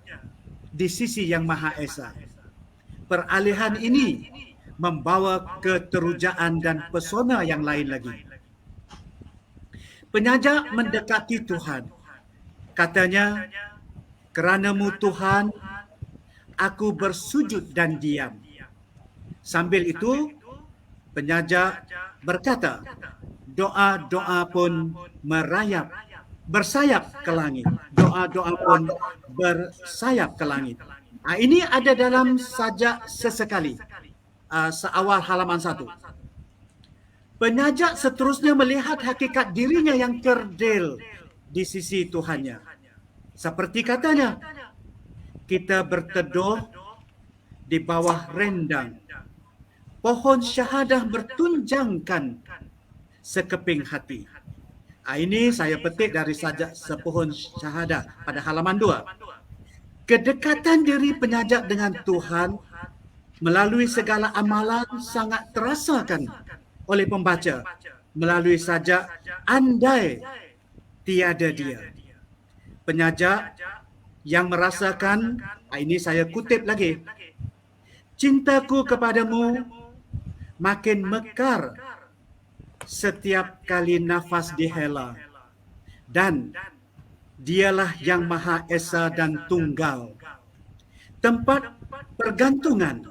di sisi Yang Maha Esa. Peralihan ini membawa keterujaan dan pesona yang lain lagi. Penyaja mendekati Tuhan. Katanya, "Kerana-Mu Tuhan, aku bersujud dan diam." Sambil itu, penyaja berkata, doa-doa pun merayap, bersayap ke langit. Doa-doa pun bersayap ke langit. Ini ada dalam sajak sesekali, seawal halaman 1. Penyaja seterusnya melihat hakikat dirinya yang kerdil di sisi Tuhannya. Seperti katanya, kita berteduh di bawah rendang. Pohon syahadah bertunjangkan sekeping hati. Ini saya petik dari sajak sepohon syahadah pada halaman 2. Kedekatan diri penyaja dengan Tuhan melalui segala amalan sangat terasakan oleh pembaca melalui sajak andai tiada dia. Penyaja yang merasakan, ini saya kutip lagi, cintaku kepadamu makin mekar setiap kali nafas dihela, dan dialah yang Maha Esa dan Tunggal, tempat pergantungan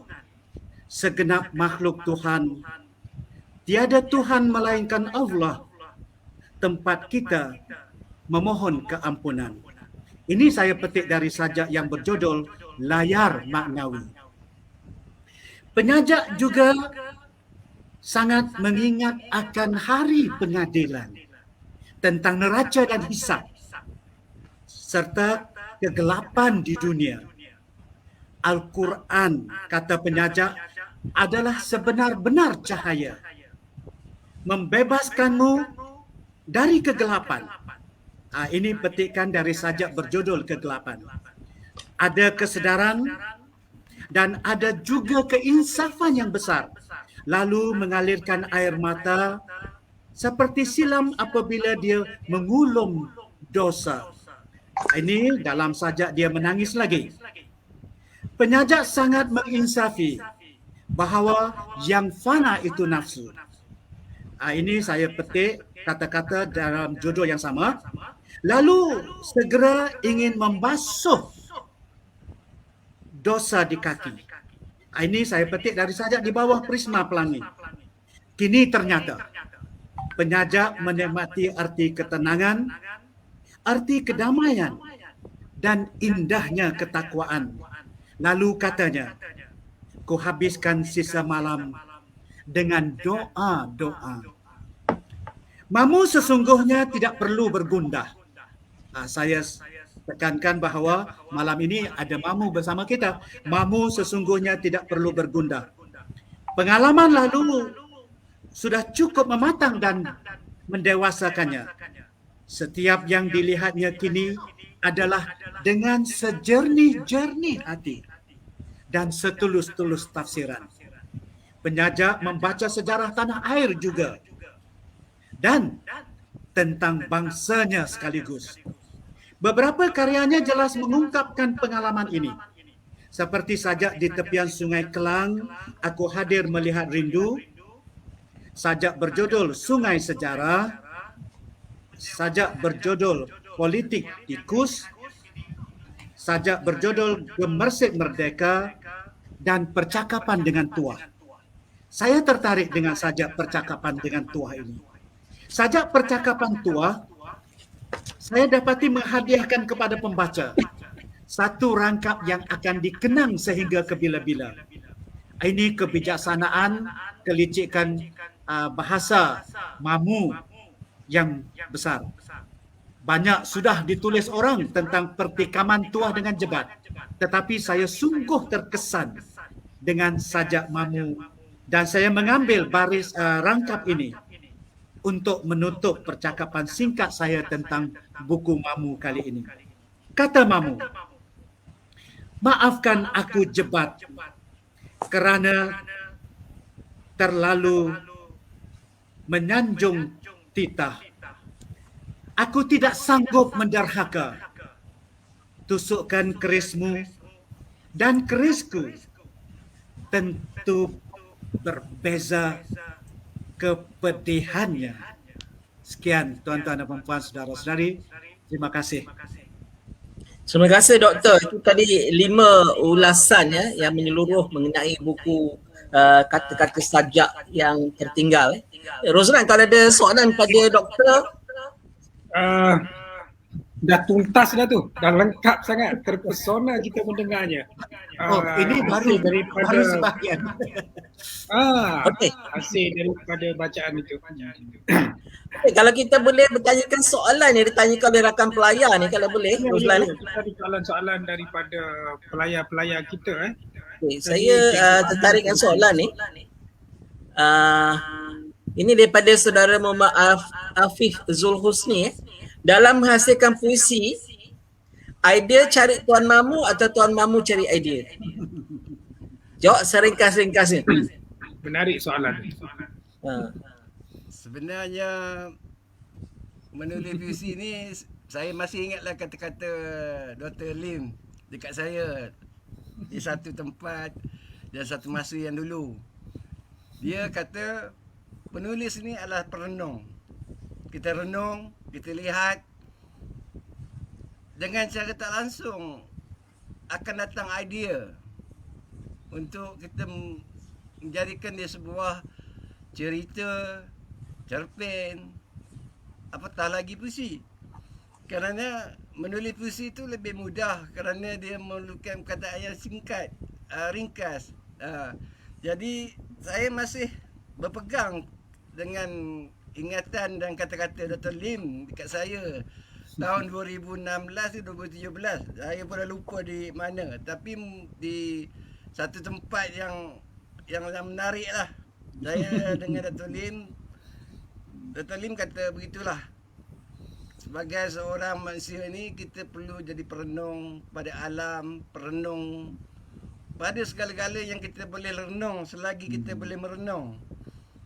segenap makhluk Tuhan. Tiada Tuhan melainkan Allah, tempat kita memohon keampunan. Ini saya petik dari sajak yang berjudul Layar Maknawi. Penyaja juga sangat mengingat akan hari pengadilan, tentang neraca dan hisab, serta kegelapan di dunia. Al-Quran, kata penyaja, adalah sebenar-benar cahaya, membebaskanmu dari kegelapan. Ini petikan dari sajak berjudul Kegelapan. Ada kesedaran dan ada juga keinsafan yang besar, lalu mengalirkan air mata seperti silam apabila dia mengulum dosa. Ini dalam sajak dia menangis lagi. Penyaja sangat menginsafi bahawa yang fana itu nafsu. Ini saya petik kata-kata dalam judul yang sama. Lalu segera ingin membasuh dosa di kaki. Ini saya petik dari sajak di bawah Prisma Pelangi. Kini ternyata penyaja menikmati arti ketenangan, arti kedamaian, dan indahnya ketakwaan. Lalu katanya, ku habiskan sisa malam dengan doa-doa. Mamu sesungguhnya tidak perlu bergundah. Saya tekankan bahawa malam ini ada Mamu bersama kita. Mamu sesungguhnya tidak perlu bergundah. Pengalaman lalu sudah cukup mematang dan mendewasakannya. Setiap yang dilihatnya kini adalah dengan sejernih-jernih hati dan setulus-tulus tafsiran. Penyaja membaca sejarah tanah air juga dan tentang bangsanya sekaligus. Beberapa karyanya jelas mengungkapkan pengalaman ini. Seperti sajak di tepian Sungai Kelang, Aku Hadir Melihat Rindu, sajak berjudul Sungai Sejarah, sajak berjudul Politik Tikus, sajak berjudul Gemersik Merdeka, dan Percakapan dengan Tuah. Saya tertarik dengan sajak Percakapan dengan Tuah ini. Sajak Percakapan Tuah saya dapati menghadiahkan kepada pembaca satu rangkap yang akan dikenang sehingga ke bila-bila. Ini kebijaksanaan, kelicikan bahasa Mamu yang besar. banyak sudah ditulis orang tentang pertikaman tuah dengan jebat. Tetapi saya sungguh terkesan dengan sajak mamu dan saya mengambil baris rangkap ini untuk menutup percakapan singkat saya tentang buku mamu kali ini. Kata mamu, maafkan aku jebat kerana terlalu menyanjung titah. Aku tidak sanggup menderhaka tusukan kerismu dan kerisku tentu berbeza kepedihannya. Sekian tuan-tuan dan puan-puan, saudara-saudari. Terima kasih. Terima kasih Doktor. Itu tadi 5 ulasan yang menyeluruh mengenai buku kata-kata sajak yang tertinggal. Roslan, kalau ada soalan pada Doktor? Dah tuntas dah tu, dah lengkap sangat, terpesona kita mendengarnya. Ini baru sebahagian. Okey. Hasil daripada bacaan itu. Kalau kita boleh bertanyakan soalan yang ditanyakan oleh rakan pelayar ni, kalau boleh, Roslan. Kita ada soalan-soalan daripada pelayar-pelayar kita. Okay, saya tertarik dengan soalan ni. Ini daripada saudara Muhammad Afif Zulhusni. Dalam menghasilkan puisi, idea cari Tuan Mamu atau Tuan Mamu cari idea? Jawab seringkas-ringkasnya. Menarik soalan. Sebenarnya menulis puisi ni saya masih ingatlah kata-kata Dr. Lim dekat saya di satu tempat dan satu masa yang dulu. Dia kata penulis ni adalah perenung. Kita renung, kita lihat dengan cara tak langsung akan datang idea untuk kita menjadikan dia sebuah cerita, cerpen, apatah lagi puisi. Kerana menulis puisi itu lebih mudah kerana dia memerlukan perkataan yang singkat, ringkas. Jadi saya masih berpegang dengan ingatan dan kata-kata Dr. Lim dekat saya tahun 2016 ke 2017. Saya pun dah lupa di mana, tapi di satu tempat yang menarik lah. Saya dengan Dr. Lim kata begitulah. Sebagai seorang manusia ni kita perlu jadi perenung pada alam, perenung pada segala-gala yang kita boleh renung selagi kita boleh merenung.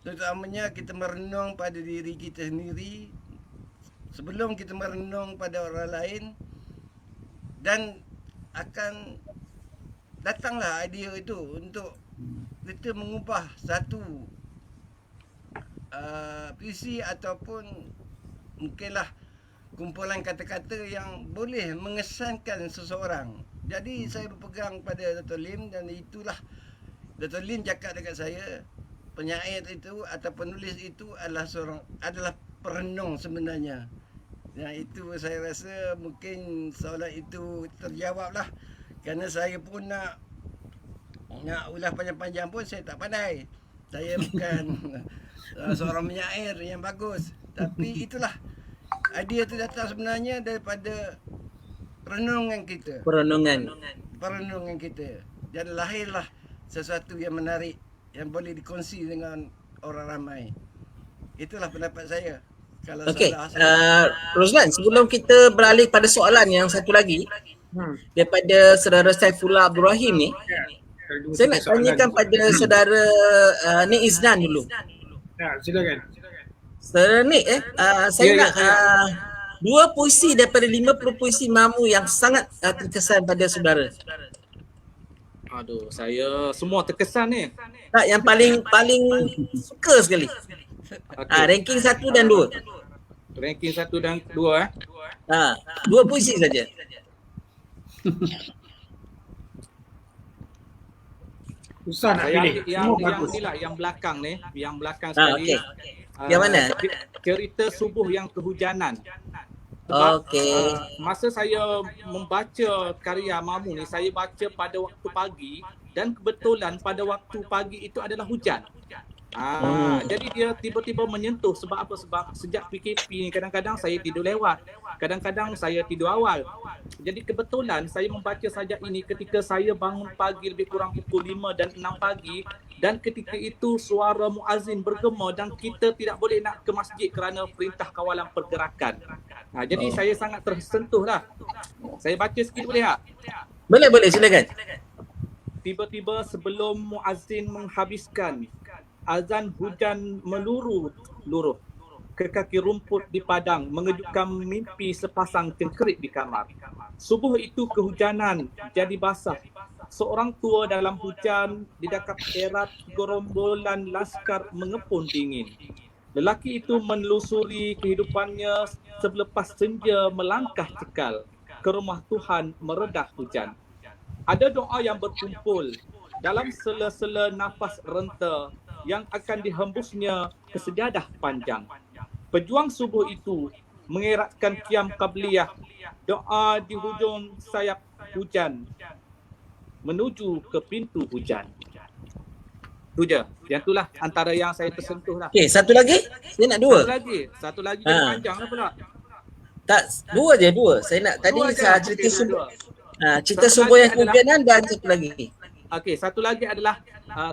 Terutamanya kita merenung pada diri kita sendiri sebelum kita merenung pada orang lain, dan akan datanglah idea itu untuk kita mengubah satu puisi ataupun mungkinlah kumpulan kata-kata yang boleh mengesankan seseorang. Jadi saya berpegang pada Dr. Lim, dan itulah Dr. Lim cakap dekat saya, penyair itu atau penulis itu adalah perenung sebenarnya. Yang itu saya rasa mungkin soalan itu terjawablah. Kerana saya pun nak ulas panjang-panjang pun saya tak pandai. Saya bukan seorang penyair yang bagus. Tapi itulah, idea itu datang sebenarnya daripada renungan kita. Perenungan kita. Dan lahirlah sesuatu yang menarik yang boleh dikongsi dengan orang ramai. Itulah pendapat saya. Kalau Okey, salah Roslan, sebelum kita beralih pada soalan yang satu lagi daripada saudara Saifullah Abdul Rahim ni, saya nak tanyakan pada saudara Nik Iznan dulu. Ya, silakan. Saudara Nik, saya nak dua puisi daripada 50 puisi Mamu yang sangat terkesan pada saudara. Aduh, saya semua terkesan ni. Tak, yang paling suka sekali. Ranking 1 dan 2. Ranking 1 dan 2 dua puisi saja. Susah nak pilih. Yang belakang ni, yang belakang sekali. Okey. Yang mana? Cerita Subuh yang Kehujanan. Okey. Masa saya membaca karya Mamu ni, saya baca pada waktu pagi, dan kebetulan pada waktu pagi itu adalah hujan. Jadi dia tiba-tiba menyentuh. Sebab apa? Sebab sejak PKP ni kadang-kadang saya tidur lewat, kadang-kadang saya tidur awal. Jadi kebetulan saya membaca sajak ini ketika saya bangun pagi lebih kurang pukul 5 dan 6 pagi, dan ketika itu suara muazzin bergema dan kita tidak boleh nak ke masjid kerana perintah kawalan pergerakan. Jadi saya sangat tersentuh lah. Saya baca sikit boleh tak? Boleh, silakan. Tiba-tiba sebelum muazzin menghabiskan azan, hujan meluruh ke kaki rumput di padang, mengejutkan mimpi sepasang cengkerik di kamar. Subuh itu kehujanan jadi basah. Seorang tua dalam hujan didakap erat gerombolan laskar mengepun dingin. Lelaki itu menelusuri kehidupannya selepas senja melangkah cekal ke rumah Tuhan meredah hujan. Ada doa yang berkumpul dalam sela-sela nafas renta yang akan dihembusnya ke sejadah panjang. Pejuang subuh itu mengeratkan qiyam qabliyah, doa di hujung sayap hujan menuju ke pintu hujan. Itu je. Yang itulah antara yang saya tersentuh lah. Okey, satu lagi? Saya nak dua. Satu lagi jadi panjang lah pula. Tak, dua je. Saya nak tadi saya cerita subuh. Cerita subuh yang kehujanan dan satu lagi. Okey, satu lagi adalah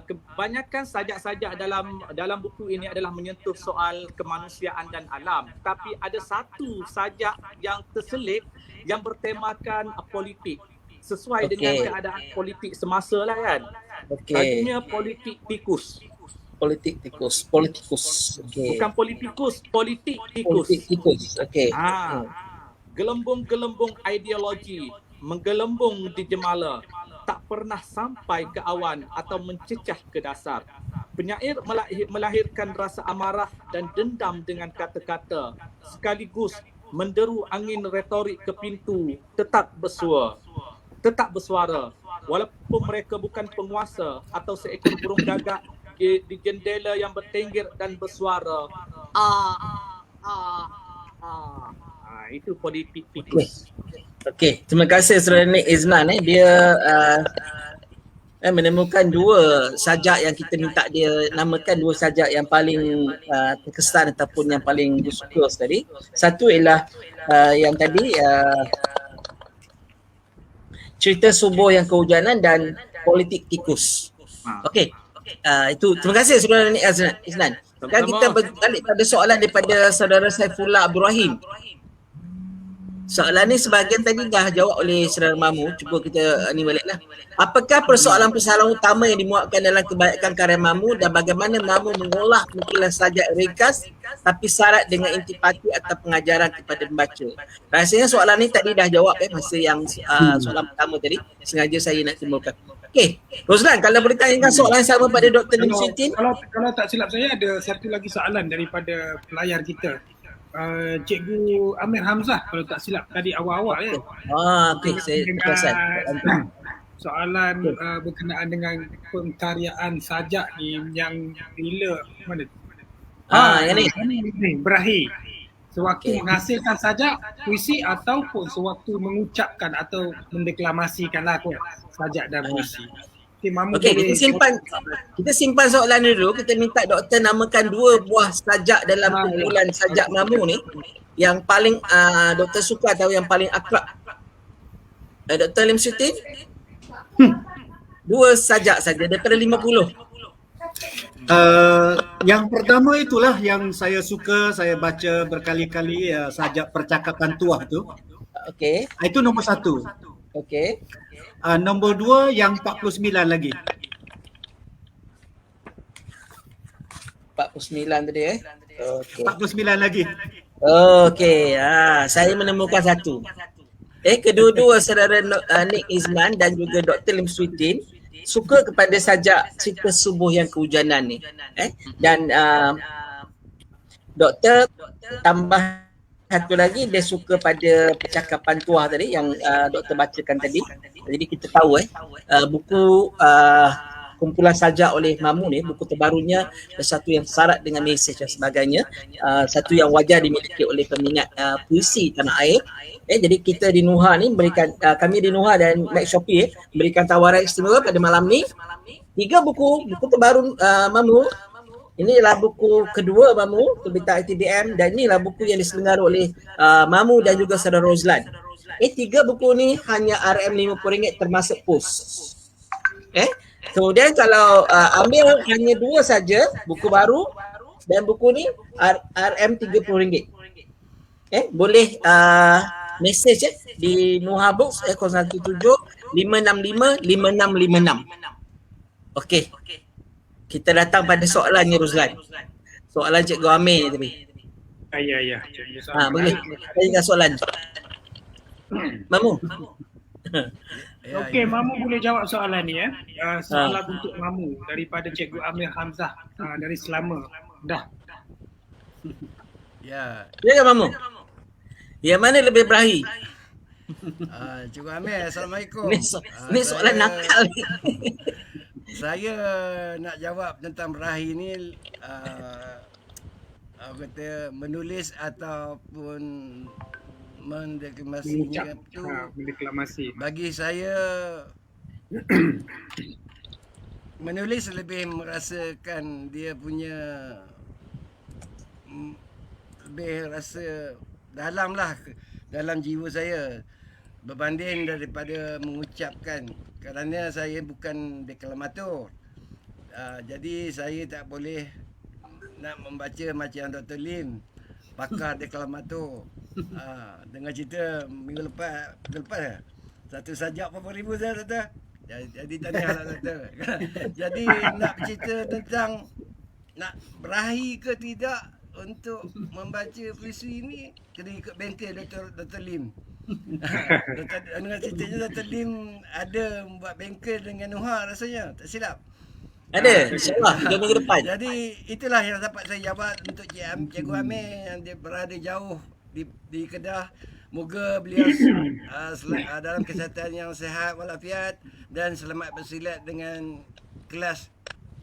kebanyakan sajak-sajak dalam buku ini adalah menyentuh soal kemanusiaan dan alam. Tapi ada satu sajak yang terselip yang bertemakan politik. Sesuai dengan keadaan politik semasa lah kan. Artinya politik tikus. Politikus. Bukan politikus, politik tikus. Gelembung-gelembung ideologi menggelembung di jemala, tak pernah sampai ke awan atau mencecah ke dasar. Penyair melahirkan rasa amarah dan dendam dengan kata-kata, sekaligus menderu angin retorik ke pintu, tetap bersuara. Walaupun mereka bukan penguasa atau seekor burung gagak di jendela yang bertenggir dan bersuara. Itu politik tikus. Okey, terima kasih Saudara Nick Izman. Dia menemukan dua sajak yang kita minta dia namakan, dua sajak yang paling terkesan ataupun yang paling disuka tadi. Satu ialah yang tadi cerita subuh yang kehujanan dan politik tikus. Okey. Itu terima kasih Saudara Nick Izman. Sekarang kita balik pada soalan daripada Saudara Saifullah Abdul Rahim. Soalan ni sebahagian tadi dah jawab oleh Saudara Mamu. Cuba kita ni baliklah. Apakah persoalan-persoalan utama yang dimuatkan dalam kebanyakan karya Mamu dan bagaimana Mamu mengolah kumpulan sajak ringkas tapi syarat dengan intipati atau pengajaran kepada pembaca? Rasanya soalan ni tadi dah jawab masa yang soalan pertama tadi. Sengaja saya nak timbulkan. Okey, Roslan, kalau boleh tanyakan soalan yang sama pada Dr. Lim Siti. Kalau tak silap saya ada satu lagi soalan daripada pelayar kita. Cikgu Amir Hamzah kalau tak silap tadi awal-awal ya. Okey, saya perasan. Soalan berkenaan dengan pengkaryaan sajak ni yang bila mana? Yang ni. Berakhir. Sewaktu menghasilkan sajak, puisi ataupun sewaktu mengucapkan atau mendeklamasikanlah sajak dan puisi. Okey, kita simpan soalan ni dulu. Kita minta doktor namakan dua buah sajak dalam kumpulan sajak Mamu ni yang paling doktor suka atau yang paling akrab. Dr. Lim Sutin? Dua sajak saja daripada 50. Yang pertama itulah yang saya suka, saya baca berkali-kali, sajak percakapan tuah tu. Okey. Itu nombor satu. Okey. Nombor dua yang 49 lagi. 49 tadi Okey. 49 lagi. Okey. Saya menemukan satu. Kedua-dua saudara Nick Izman dan juga Dr. Lim Suitin suka kepada sajak cerita subuh yang kehujanan ni. Dan doktor tambah satu lagi, dia suka pada percakapan tuah tadi yang doktor bacakan tadi. Jadi kita tahu buku kumpulan sajak oleh Mamu ni, buku terbarunya, satu yang syarat dengan mesej dan sebagainya, satu yang wajar dimiliki oleh peminat puisi tanah air. Jadi kita di Nuha ni berikan, kami di Nuha dan Mac Shopee berikan tawaran istimewa pada malam ni. 3 buku terbaru Mamu Inilah buku kedua Mamu, terbitan ITBM, dan inilah buku yang diselenggar oleh Mamu dan juga Saudara Rozlan. Tiga buku ni hanya RM50 termasuk pos. Kemudian kalau ambil hanya dua saja, buku baru dan buku ni RM30. Boleh message di Nuha Books 017 565 5656. Okey. Kita datang pada soalan ni Rozlan. Soalan Cikgu Amir ni tadi. Ya. Cikgu sama. Boleh. Saya soalan. Mamu. Okey, Mamu boleh jawab soalan ni ya. Soalan untuk Mamu daripada Cikgu Amir Hamzah dari Selama. Dah. Ya. Ya ke Mamu? Yang mana lebih berahi? Cikgu Amir, Assalamualaikum. Ni soalan nakal ni. Saya nak jawab tentang berahi ni kata menulis ataupun mendeklamasinya tu mendeklamasi. bagi saya menulis lebih merasakan dia punya lebih rasa dalam lah dalam jiwa saya berbanding daripada mengucapkan, kerana saya bukan deklamator. Jadi saya tak boleh nak membaca macam Dr. Lim, pakar deklamator. Dengar cerita minggu lepas satu sajak berapa ribu saya kata. Jadi tahniahlah doktor. Jadi nak cerita tentang nak berahi ke tidak untuk membaca puisi ini, kena ikut bengkel Dr. Lim. Dengan ceritanya Dr. Lim ada buat bengkel dengan Nuha rasanya, tak silap. Ada, insyaAllah 3 minggu depan. Jadi itulah yang dapat saya jawab untuk Cikgu Amir yang dia berada jauh di Kedah. Moga beliau dalam kesihatan yang sihat walafiat dan selamat bersilat dengan kelas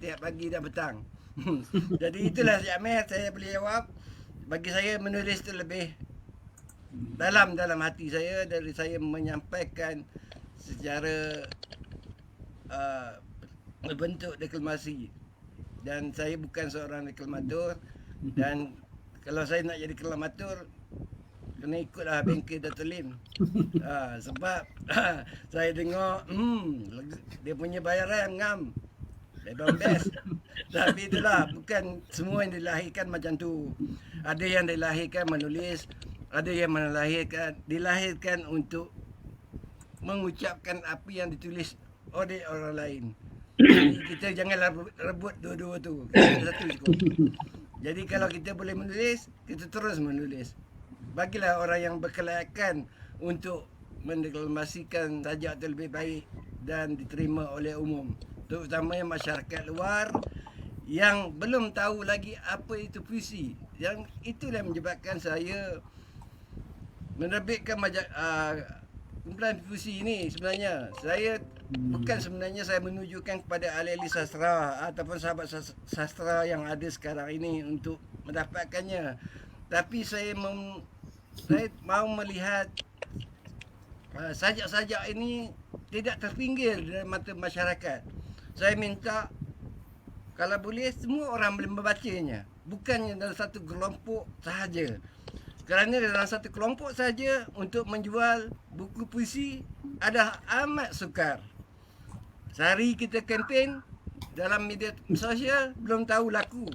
tiap pagi dan petang. Jadi itulah Cik Amir saya boleh jawab. Bagi saya menulis itu lebih dalam hati saya, dari saya menyampaikan secara bentuk deklamasi. Dan saya bukan seorang deklamator, dan kalau saya nak jadi deklamator kena ikutlah bengkel Dr. Lim. Sebab saya dengar dia punya bayaran ngam. Dia best. Tapi itulah, bukan semua yang dilahirkan macam tu. Ada yang dilahirkan menulis, ada yang dilahirkan untuk mengucapkan apa yang ditulis oleh orang lain. Jadi kita janganlah rebut dua-dua tu. Satu cukup. Jadi kalau kita boleh menulis, kita terus menulis. Bagilah orang yang berkelayakan untuk mendeklamasikan sajak itu lebih baik dan diterima oleh umum. Terutamanya masyarakat luar yang belum tahu lagi apa itu puisi. Yang itulah menyebabkan saya menerbitkan kumpulan puisi ini. Sebenarnya saya bukan sebenarnya saya menunjukkan kepada ahli-ahli sastra ataupun sahabat sastra yang ada sekarang ini untuk mendapatkannya. Tapi saya mau melihat sajak-sajak ini tidak terpinggir dari mata masyarakat. Saya minta kalau boleh semua orang boleh membacanya, bukannya dalam satu kelompok sahaja. Kerana dalam satu kelompok saja untuk menjual buku puisi ada amat sukar. Sehari kita kempen dalam media sosial belum tahu laku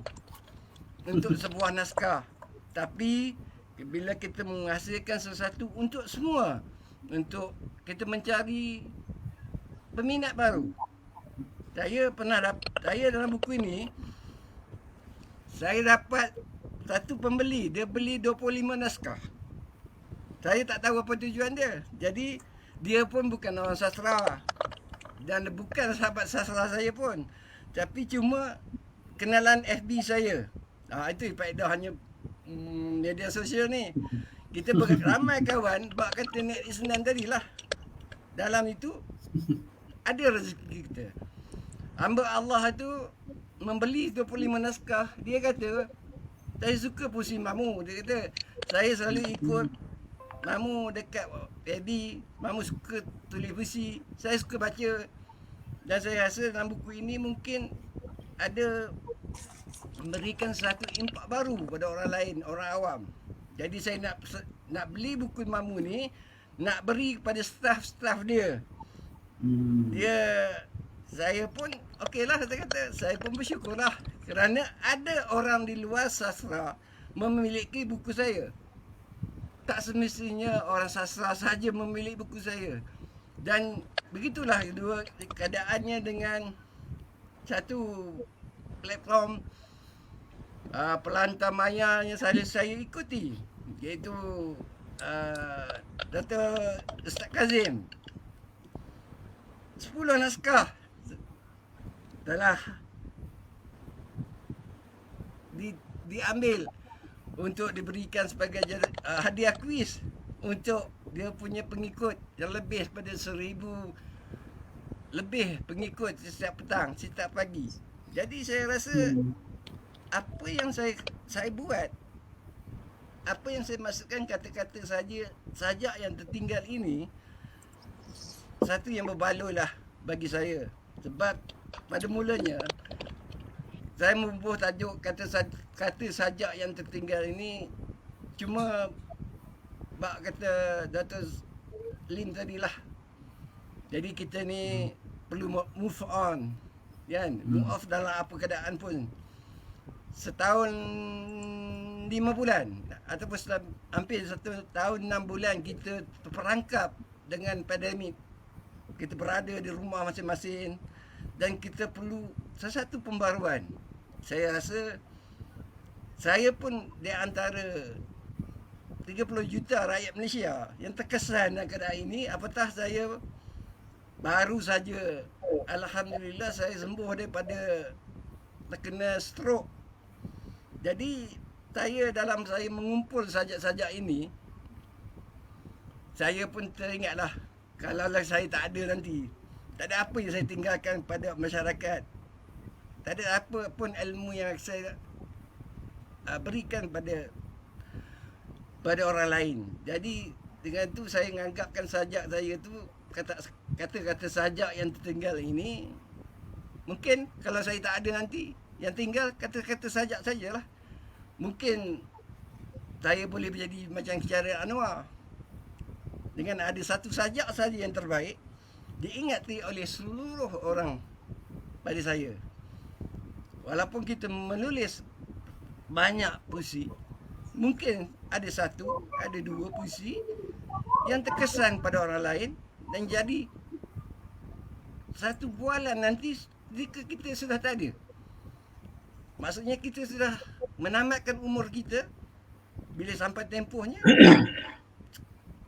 untuk sebuah naskah. Tapi bila kita menghasilkan sesuatu untuk semua, untuk kita mencari peminat baru. Saya dalam buku ini saya dapat satu pembeli, dia beli 25 naskah. Saya tak tahu apa tujuan dia. Jadi dia pun bukan orang sastra dan bukan sahabat sastra saya pun. Tapi cuma kenalan FB saya. Itu faedahnya media sosial ni. Kita ramai kawan, bak kata net Isnan tadilah. Dalam itu ada rezeki kita. Hamba Allah tu membeli 25 naskah. Dia kata, saya suka puisi Mamu. Dia kata, saya selalu ikut Mamu dekat FB. Mamu suka tulis puisi. Saya suka baca. Dan saya rasa dalam buku ini mungkin ada memberikan satu impak baru pada orang lain, orang awam. Jadi saya nak beli buku Mamu ni, nak beri kepada staff-staff dia. Saya pun okeylah, saya pun bersyukurlah kerana ada orang di luar sastra memiliki buku saya. Tak semestinya orang sastra saja memiliki buku saya. Dan begitulah dua keadaannya dengan satu platform pelantar maya yang saya ikuti, iaitu Dr. Ustaz Kazim. 10 naskah telah diambil untuk diberikan sebagai hadiah kuis untuk dia punya pengikut yang lebih daripada 1,000 lebih pengikut setiap petang, setiap pagi. Jadi saya rasa apa yang saya buat, apa yang saya masukkan kata-kata sajak yang tertinggal ini, satu yang berbaloi lah bagi saya. Sebab pada mulanya saya membuat tajuk kata sajak yang tertinggal ini cuma bak kata Dato' Lim tadilah. Jadi kita ni perlu move on, kan? Move off dalam apa keadaan pun. Setahun 5 bulan ataupun hampir 1 tahun 6 bulan kita terperangkap dengan pandemik. Kita berada di rumah masing-masing dan kita perlu sesuatu pembaruan. Saya rasa saya pun di antara 30 juta rakyat Malaysia yang terkesan dengan keadaan ini, apatah saya baru saja, alhamdulillah, saya sembuh daripada terkena stroke. Jadi dalam saya mengumpul sajak-sajak ini, saya pun teringatlah, kalaulah saya tak ada nanti, tak ada apa yang saya tinggalkan pada masyarakat, tak ada apa pun ilmu yang saya berikan pada orang lain. Jadi dengan tu saya menganggapkan sajak saya tu, kata-kata sajak yang tertinggal ini, mungkin kalau saya tak ada nanti, yang tinggal kata-kata sajak sajalah. Mungkin saya boleh menjadi macam Kiara Anwar, dengan ada satu sajak saja yang terbaik, diingati oleh seluruh orang pada saya. Walaupun kita menulis banyak puisi, mungkin ada satu, ada 2 puisi yang terkesan pada orang lain dan jadi satu bualan nanti jika kita sudah tak ada. Maksudnya kita sudah menamatkan umur kita, bila sampai tempohnya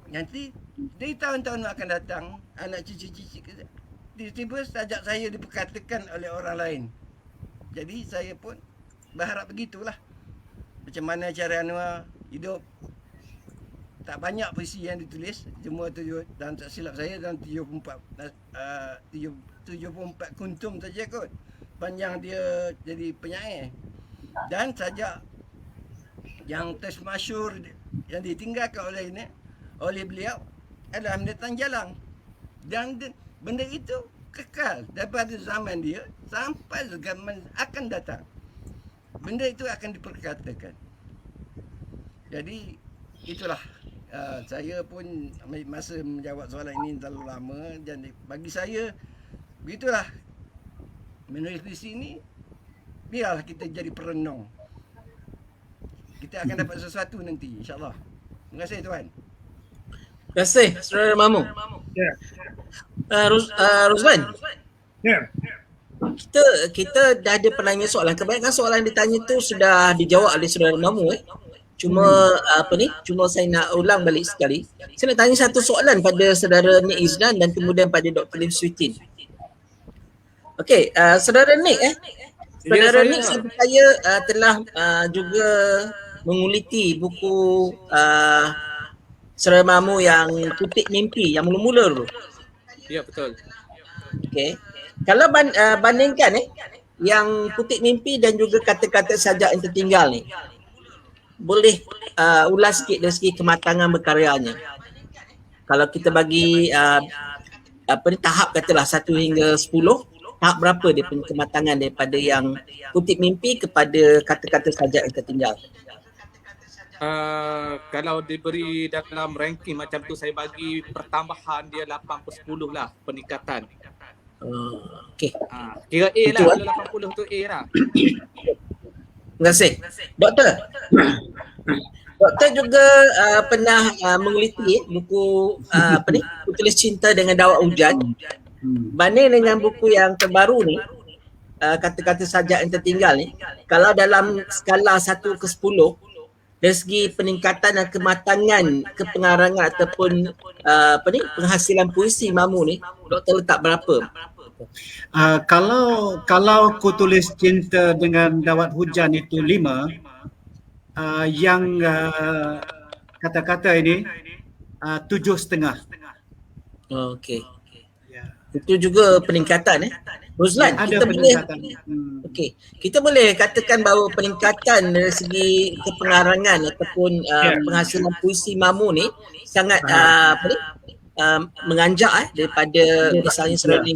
nanti di tahun-tahun akan datang, anak cucu-cucu kita, tiba-tiba sajak saya diperkatakan oleh orang lain. Jadi saya pun berharap begitulah. Macam mana cara Anwar hidup, tak banyak puisi yang ditulis, cuma dan tak silap saya dalam 74 kuntum saja kot panjang dia jadi penyair. Dan sajak yang termasyhur yang ditinggalkan oleh beliau adalah Mendatang Jalang. Dan benda itu kekal daripada zaman dia sampai zaman akan datang. Benda itu akan diperkatakan. Jadi itulah, saya pun masa menjawab soalan ini terlalu lama, dan bagi saya begitulah, menulis di sini biarlah kita jadi perenung. Kita akan dapat sesuatu nanti, insya-Allah. Terima kasih tuan. Terima kasih Saudara Mamu. Ya. Rosman, Ya. kita dah ada penanya soalan. Kebanyakan soalan yang ditanya tu sudah dijawab oleh Saudara Mamu. Cuma cuma saya nak ulang balik sekali. Saya nak tanya satu soalan pada Saudara Nick Izlan dan kemudian pada Dr. Lim Sweetin. Okey, Saudara Nick Saudara Nick saya percaya telah juga menguliti buku Saudara Mamu yang Putik Mimpi yang mula-mula dulu. Ya, betul. Okey. Kalau bandingkan yang Putik Mimpi dan juga kata-kata sajak yang tertinggal ni, boleh ulas sikit dari segi kematangan berkaryanya. Kalau kita bagi tahap katalah 1 hingga 10, tahap berapa dia punya kematangan daripada yang kutip mimpi kepada kata-kata sajak yang tertinggal? Kalau diberi dalam ranking macam tu, saya bagi pertambahan dia 8/10 lah peningkatan. Okey. Kira A Itu, lah, kalau 80 tu A lah. Terima kasih. Doktor. Doktor juga pernah mengeliti buku Kutulis Cinta dengan Dawat Hujan. Banding dengan buku yang terbaru ni, kata-kata sajak yang tertinggal ni, kalau dalam skala 1 ke 10, dari segi peningkatan dan kematangan kepengarangan ataupun penghasilan puisi Mamu ni, doktor letak berapa? Kalau Kutulis Cinta dengan Dawat Hujan itu 5, yang kata-kata ini 7,5. Okey. Ya. Itu juga peningkatan Roslan, Ada kita boleh peningkatan. okey. Kita boleh katakan bahawa peningkatan dari segi kepengarangan ataupun penghasilan puisi Mamu ni sangat menganjak daripada misalnya Seronok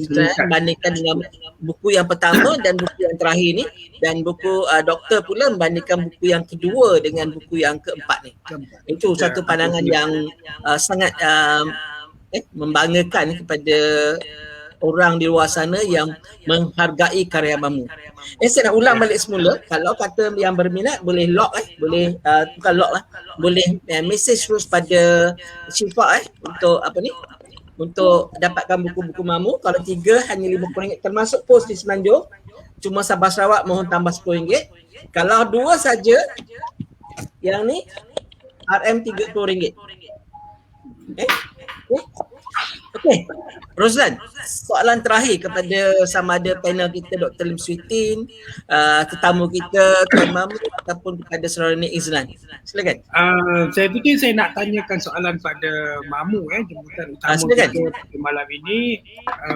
bandingkan dengan buku yang pertama dan buku yang terakhir ni, dan buku doktor pula membandingkan buku yang kedua dengan buku yang keempat ni. Itu satu pandangan yang sangat membanggakan kepada orang di luar sana yang menghargai karya Mamu. Saya nak ulang balik semula, kalau kata yang berminat boleh log boleh bukan log lah, boleh message terus pada Syifa untuk untuk dapatkan buku-buku Mamu. Kalau 3 hanya RM50 termasuk pos di Semenanjung. Cuma Sabah Sarawak mohon tambah RM10. Kalau 2 saja yang ni RM30. Okey, Roslan, soalan terakhir kepada sama ada panel kita Dr. Lim Sweetin, tetamu kita Tuan Mamu ataupun kepada Saudara Izlan. Silakan. Saya fikir saya nak tanyakan soalan pada Mamu jemputan utama silakan. kita pada malam ini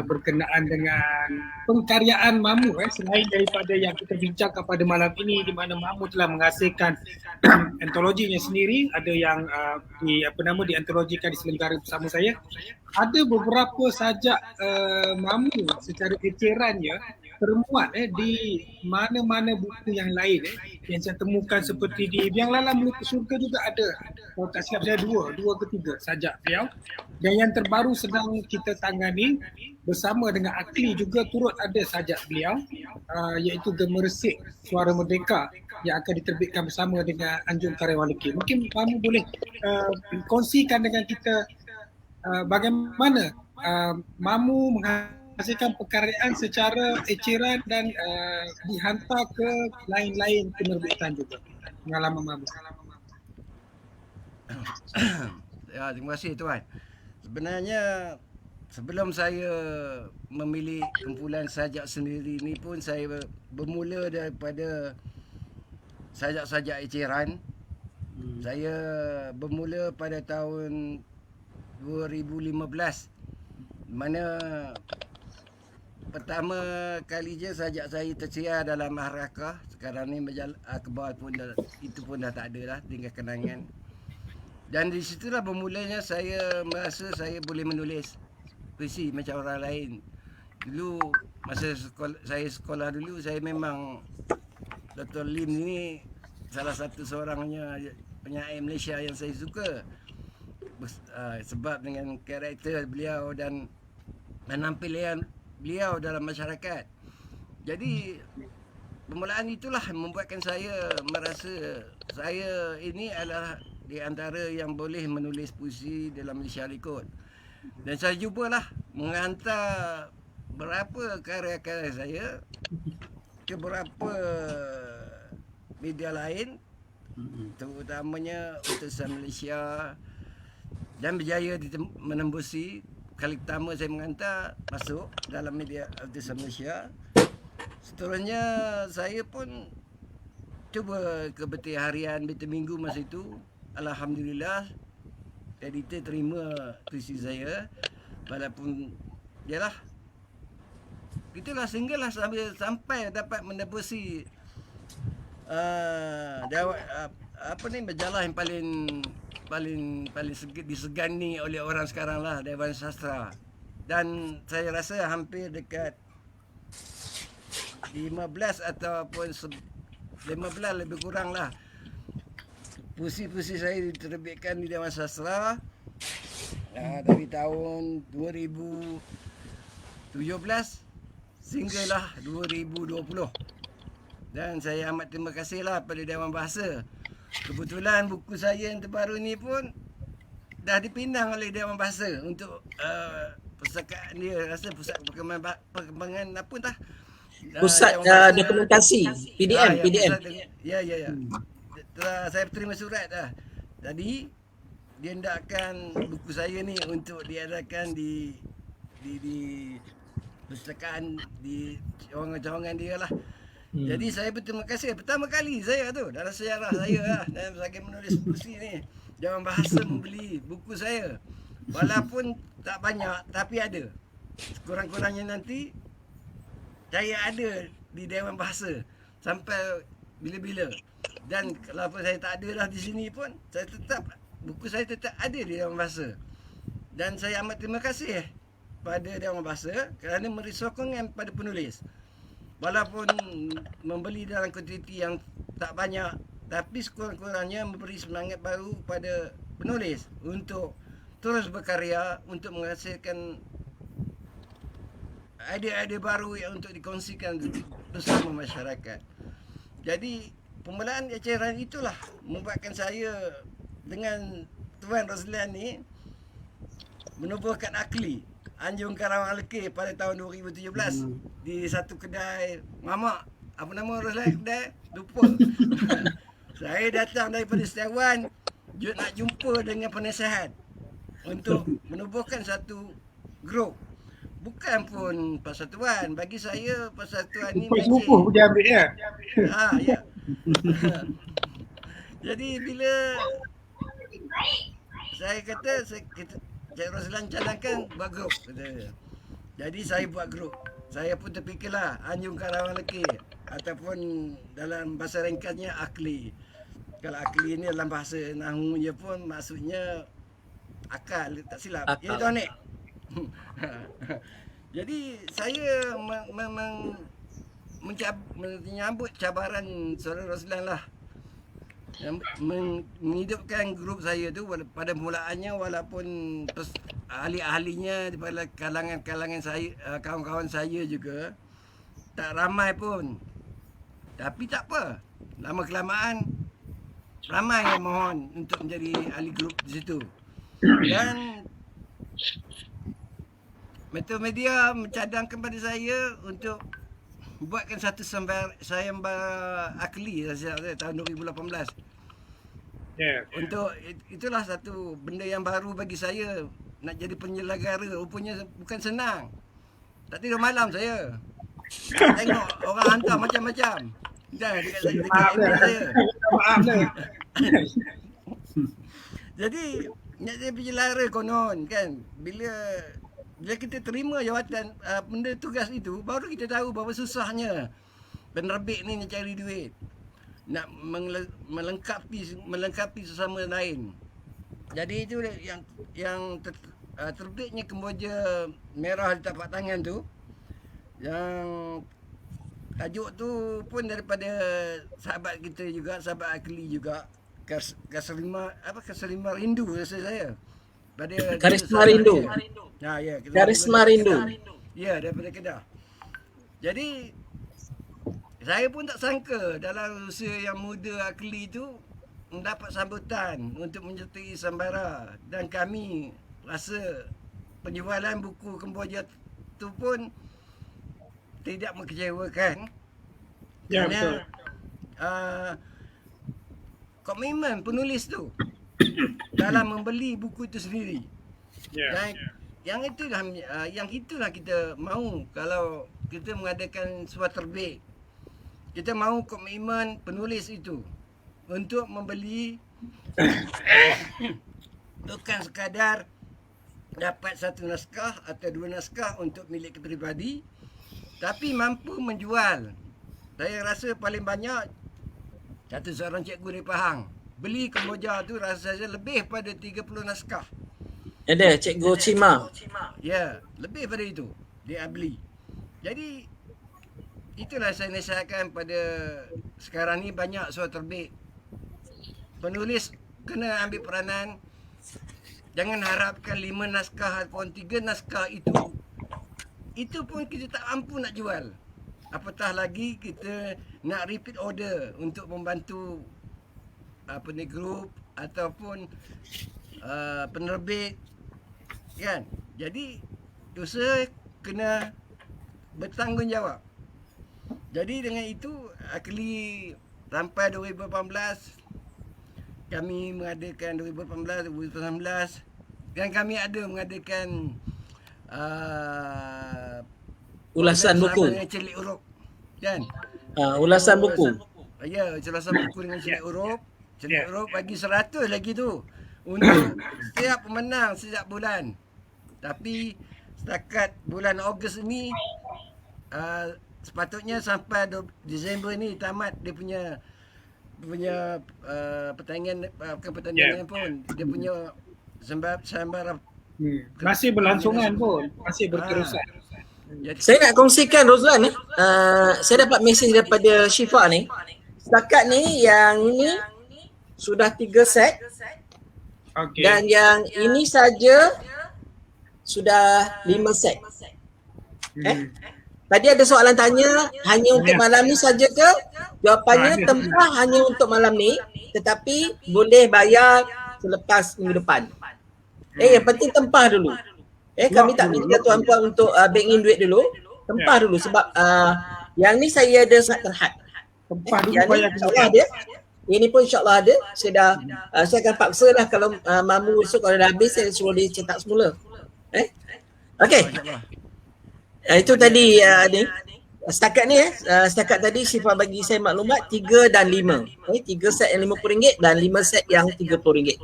berkenaan dengan pengkaryaan Mamu selain daripada yang kita bincangkan pada malam ini, di mana Mamu telah menghasilkan antologinya sendiri, ada yang diantologikan diselenggara bersama saya. Ada beberapa sajak Mamu secara ecerannya termuat di mana-mana buku yang lain yang saya temukan, seperti di Biang Lalang Menuju Surga juga ada. Kalau tak silap saya dua ke 3 sajak beliau. Dan yang terbaru sedang kita tangani bersama dengan Akli juga turut ada sajak beliau, iaitu Gemeresik Suara Merdeka yang akan diterbitkan bersama dengan Anjung Karyawan Lekir. Mungkin Mamu boleh kongsikan dengan kita bagaimana Mamu menghasilkan pekaryaan secara eceran dan dihantar ke lain-lain penerbitan juga. Pengalaman Mamu. Ya, terima kasih Tuan. Sebenarnya sebelum saya memilih kumpulan sajak sendiri ni pun, saya bermula daripada sajak-sajak eceran. Saya bermula pada tahun 2015, mana pertama kali je sajak saya tersiar dalam Maharakah. Sekarang ni akhbar pun itu pun dah tak ada lah, tinggal kenangan. Dan di situlah bermulanya saya merasa saya boleh menulis puisi macam orang lain. Dulu masa saya sekolah dulu, saya memang Dr. Lim ni salah satu seorangnya penyair Malaysia yang saya suka. Sebab dengan karakter beliau dan penampilan beliau dalam masyarakat. Jadi permulaan itulah membuatkan saya merasa saya ini adalah di antara yang boleh menulis puisi dalam Malaysia Record. Dan saya cubalah menghantar berapa karya-karya saya ke beberapa media lain, terutamanya Utusan Malaysia, dan berjaya menembusi. Kali pertama saya menghantar masuk dalam media Utusan Malaysia. Seterusnya saya pun cuba ke Betul Harian, Betul Minggu masa itu. Alhamdulillah editor terima puisi saya, walaupun yalah itulah sehinggalah sampai dapat menembusi majalah yang paling disegani oleh orang sekarang lah, Dewan Sastra. Dan saya rasa hampir dekat 15 ataupun 15 lebih kurang lah. Puisi-puisi saya diterbitkan di Dewan Sastra dari tahun 2017 sehinggalah 2020. Dan saya amat terima kasihlah pada Dewan Bahasa. Kebetulan buku saya yang terbaru ni pun dah dipinang oleh Dewan Bahasa untuk pustakaan dia, rasa pusat perkembangan apa dah. Pusat dokumentasi PDM. Ya. Saya terima surat dah. Tadi dia hendakkan buku saya ni untuk diadakan di pustakaan di cawangan-cawangan dia lah. Jadi saya berterima kasih. Pertama kali saya tu dalam sejarah saya lah, dan sebagai menulis puisi ni, Dewan Bahasa membeli buku saya. Walaupun tak banyak tapi ada. Sekurang-kurangnya nanti saya ada di Dewan Bahasa sampai bila-bila. Dan kalau saya tak ada lah di sini pun, buku saya tetap ada di Dewan Bahasa. Dan saya amat terima kasih pada Dewan Bahasa kerana memberi sokongan pada penulis. Walaupun membeli dalam kuantiti yang tak banyak, tapi sekurang-kurangnya memberi semangat baru pada penulis untuk terus berkarya, untuk menghasilkan idea-idea baru yang untuk dikongsikan bersama masyarakat. Jadi pembelaan acara itulah membuatkan saya dengan Tuan Roslan ni menubuhkan Akli Anjung Karawang Lekir pada tahun 2017 di satu kedai mamak. Apa nama Roslan kedai? Lupa. Saya datang daripada Setiawan nak jumpa dengan penasihat untuk menubuhkan satu grup. Bukan pun persatuan. Bagi saya persatuan ni Buku dia ambil ya. ya. Jadi bila saya kata Cik Roslan cadangkan buat grup, kata dia. Jadi saya buat grup. Saya pun terfikirlah Anjung Karawang Lekir ataupun dalam bahasa ringkasnya Akli. Kalau Akli ni dalam bahasa nahunya pun maksudnya akal, tak silap. Akal. Ya tuan Nik. Jadi saya menyambut cabaran Saudara Roslan lah, menghidupkan grup saya tu pada mulaannya, walaupun ahli-ahlinya daripada kalangan saya, kawan-kawan saya juga tak ramai pun. Tapi tak apa, lama kelamaan ramai yang mohon untuk menjadi ahli grup di situ. Dan Metro Media mencadangkan pada saya untuk buatkan satu sayembara Akli tahun 2018. Untuk itulah satu benda yang baru bagi saya, nak jadi penyelenggara. Rupanya bukan senang. Tak tidur malam saya. Tengok orang hantar macam-macam. Dah dekat saya. Maaf lah. Jadi nak jadi penyelenggara konon kan, bila kita terima jawatan benda tugas itu, baru kita tahu bahawa susahnya penerbit ni nak cari duit, nak melengkapi sesama lain. Jadi itu yang terbitnya Kemboja Merah di Tapak Tangan tu, yang tajuk tu pun daripada sahabat kita juga, sahabat Akli juga, Karisma Rindu rasa saya. Karisma Rindu. Ya, Karisma Rindu. Ya, daripada Kedah. Jadi saya pun tak sangka dalam usia yang muda Akli tu mendapat sambutan untuk menyertai sambara, dan kami rasa penjualan buku Kemboja tu pun tidak mengecewakan. Ya, kerana, betul. Komitmen penulis tu dalam membeli buku itu sendiri. Dan yang itulah kita mahu. Kalau kita mengadakan sebuah terbit, kita mahu komitmen penulis itu untuk membeli bukan sekadar dapat satu naskah atau dua naskah untuk milik peribadi, tapi mampu menjual. Saya rasa paling banyak satu seorang cikgu di Pahang beli Kemboja tu rasa saya lebih pada 30 naskah. Ada Cikgu Cima. Ya, lebih pada itu dia beli. Jadi itulah saya nasihatkan pada sekarang ni banyak soal terbit. Penulis kena ambil peranan. Jangan harapkan 5 naskah ataupun 3 naskah itu pun kita tak mampu nak jual. Apatah lagi kita nak repeat order untuk membantu grup ataupun penerbit, kan. Jadi usaha kena bertanggungjawab. Jadi dengan itu akli sampai 2018 kami mengadakan 2018, 2019 dan kami ada mengadakan Ulasan buku. dengan Celik Urup, kan. Ulasan buku. Ya, ulasan buku dengan Celik Urup. Celik Urup bagi 100 lagi tu untuk setiap pemenang setiap bulan. Tapi setakat bulan Ogos ni sepatutnya sampai Disember ni tamat dia punya pertandingan, bukan pertandingan pun, dia punya sembara Masih berlangsungan pun, masih berterusan. Saya nak kongsikan Rozlan ni, saya dapat mesej daripada Syifa ni. Setakat ni yang ini sudah 3 set Okey. dan yang ini saja sudah 5 set. Tadi ada soalan tanya, hanya untuk malam ni saja ke? Jawapannya tempah hanya untuk malam ni, tetapi boleh bayar selepas minggu depan. Yang penting tempah dulu. Kami tak minta tuan-puan untuk bank in duit dulu. Tempah dulu sebab yang ni saya ada terhad. Tempah dulu Yang ni bayar insyaAllah ada. Ini pun insyaAllah ada. Saya akan paksa lah kalau Mamu esok kalau dah habis saya suruh dia cetak semula. Okey. Itu tadi ni. Setakat ni setakat tadi Syifa bagi saya maklumat 3 dan 5. 3 set yang RM50 dan 5 set yang RM30.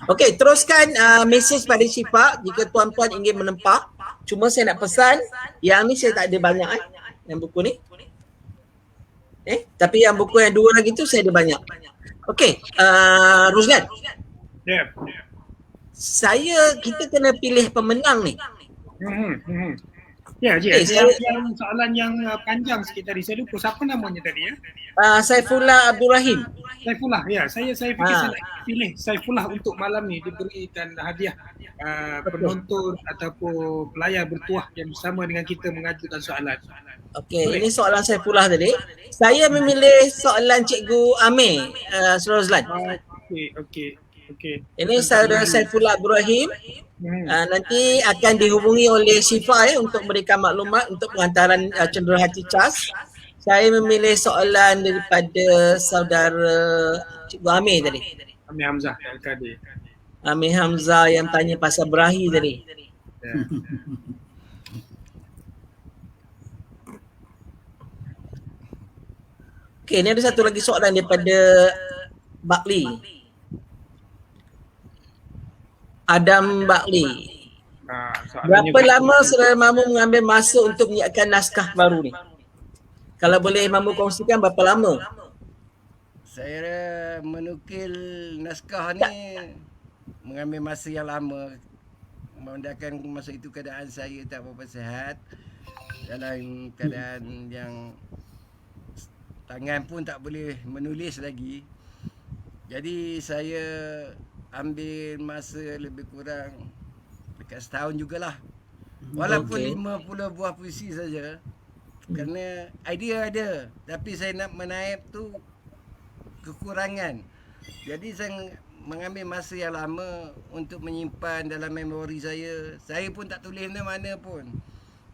Okey, teruskan mesej pada Syifa jika tuan-puan ingin menempah. Cuma saya nak pesan, yang ni saya tak ada banyak yang buku ni. Tapi yang buku yang 2 lagi tu saya ada banyak. Okey, Rozlan. Kita kena pilih pemenang ni. Ya, yang soalan yang panjang sikit tadi. Saya lupa siapa namanya tadi ya? Saifullah Abdul Rahim. Saifullah, ya. Saya fikir saya nak pilih Saifullah untuk malam ni diberikan hadiah penonton ataupun pelayar bertuah yang bersama dengan kita mengajukan soalan. Okey, ini soalan Saifullah tadi. Saya memilih soalan Cikgu Amir, Rozlan. Okey. Ini saudara Saifullah Abdul Rahim. Nanti akan dihubungi oleh Syifa untuk memberikan maklumat untuk penghantaran cenderahati CAS. Saya memilih soalan daripada saudara Cikgu Amir tadi. Amir Hamzah tadi. Amir Hamzah yang tanya pasal berahi tadi. Okey, ni ada satu lagi soalan daripada Bakli. Adam Bakli. Berapa lama saudara Mamu mengambil masa untuk menyiapkan naskah baru ni? Kalau boleh Mamu kongsikan berapa lama? Saya menukil naskah ni mengambil masa yang lama. Memandangkan masa itu keadaan saya tak berapa sihat. Dalam keadaan yang tangan pun tak boleh menulis lagi. Jadi saya ambil masa lebih kurang dekat setahun jugalah. Walaupun 50 buah puisi saja. Kerana idea ada, tapi saya nak menaip tu kekurangan. Jadi saya mengambil masa yang lama untuk menyimpan dalam memori saya. Saya pun tak tulis mana-mana pun.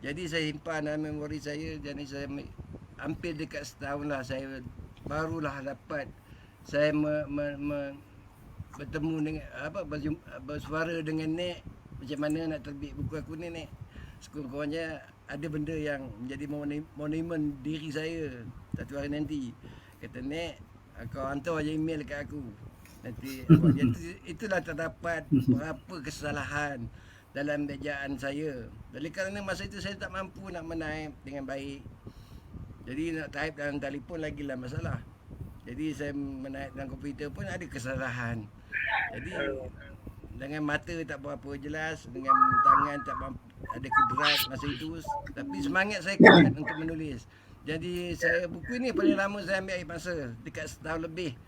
Jadi saya simpan dalam memori saya. Jadi saya hampir dekat setahun lah saya barulah dapat saya bertemu dengan bersuara dengan Nek macam mana nak terbit buku aku ni Nek. Sekurang-kurangnya ada benda yang menjadi monumen diri saya satu hari nanti. Kata Nek, kau hantar je email dekat aku. Nanti itulah terdapat berapa kesalahan dalam ejaan saya. Oleh kerana masa itu saya tak mampu nak menaip dengan baik. Jadi nak type dalam telefon lagilah masalah. Jadi saya menaip dalam komputer pun ada kesalahan. Jadi dengan mata tak berapa jelas, dengan tangan tak ada kudrat masa itu. Tapi semangat saya kuat untuk menulis. Jadi saya buku ni paling lama saya ambil air masa dekat setahun lebih.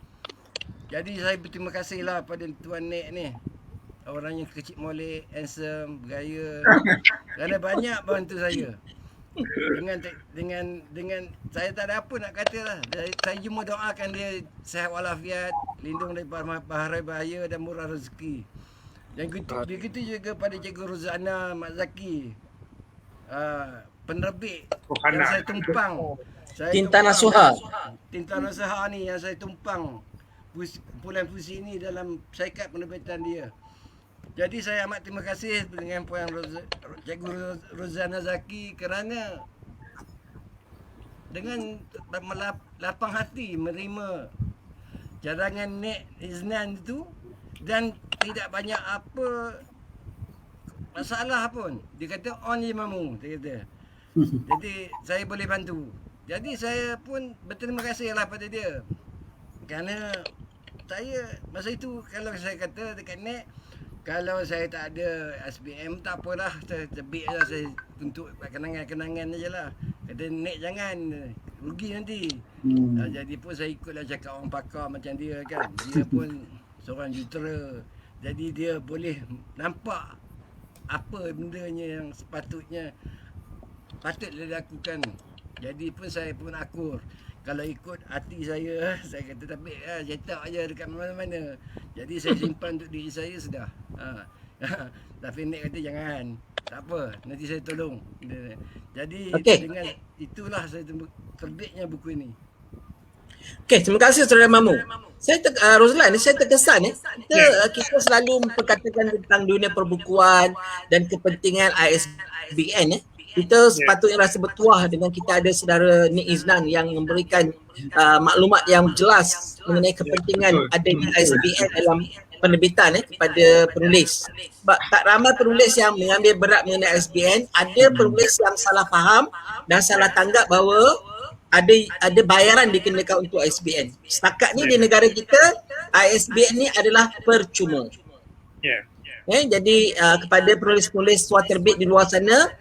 Jadi saya berterima kasihlah pada Tuan Nek ni. Orang yang kecil molek, handsome, bergaya. Kerana banyak bantu saya. Dengan saya tak ada apa nak kata lah. Saya cuma doakan dia sihat walafiat, lindung daripada bahaya bahaya dan murah rezeki. Dan begitu juga pada Cikgu Rozana Mak Zaki. Penerbit yang saya tumpang. Tinta Nasuha. Tinta Nasuha ni yang saya tumpang. Kumpulan puisi ni dalam syarikat penerbitan dia. Jadi saya amat terima kasih dengan Puan Cikgu Rozana Zaki kerana dengan lapang hati menerima cadangan Nek Iznan itu dan tidak banyak apa masalah pun. Dia kata on je mamu, dia kata. Jadi saya boleh bantu. Jadi saya pun berterima kasihlah pada dia. Kerana saya masa itu kalau saya kata dekat Nek, kalau saya tak ada SPM tak apalah, saya tebik lah, saya untuk kenangan-kenangan je lah. Kata Nek jangan, rugi nanti. Jadi pun saya ikutlah cakap orang pakar macam dia kan. Dia pun seorang jurutera. Jadi dia boleh nampak apa bendanya yang sepatutnya patut dilakukan. Jadi pun saya pun akur. Kalau ikut hati saya kata tapi cetak aja dekat mana-mana. Jadi saya simpan untuk diri saya sudah. Tapi Nek kata jangan. Tak apa, nanti saya tolong. Jadi dengan itulah saya terbitnya buku ini. Okey, terima kasih Saudara Mamu. Saya Roslan, saya terkesan kita selalu memperkatakan tentang dunia perbukuan dan kepentingan ISBN Kita sepatutnya rasa bertuah dengan kita ada saudara Nik Iznan yang memberikan maklumat yang jelas mengenai kepentingan adanya ISBN dalam penerbitan kepada penulis. Sebab tak ramai penulis yang mengambil berat mengenai ISBN, ada penulis yang salah faham dan salah tanggap bahawa ada bayaran dikenakan untuk ISBN. Setakat ni di negara kita ISBN ni adalah percuma. Jadi kepada penulis-penulis suaterbit di luar sana,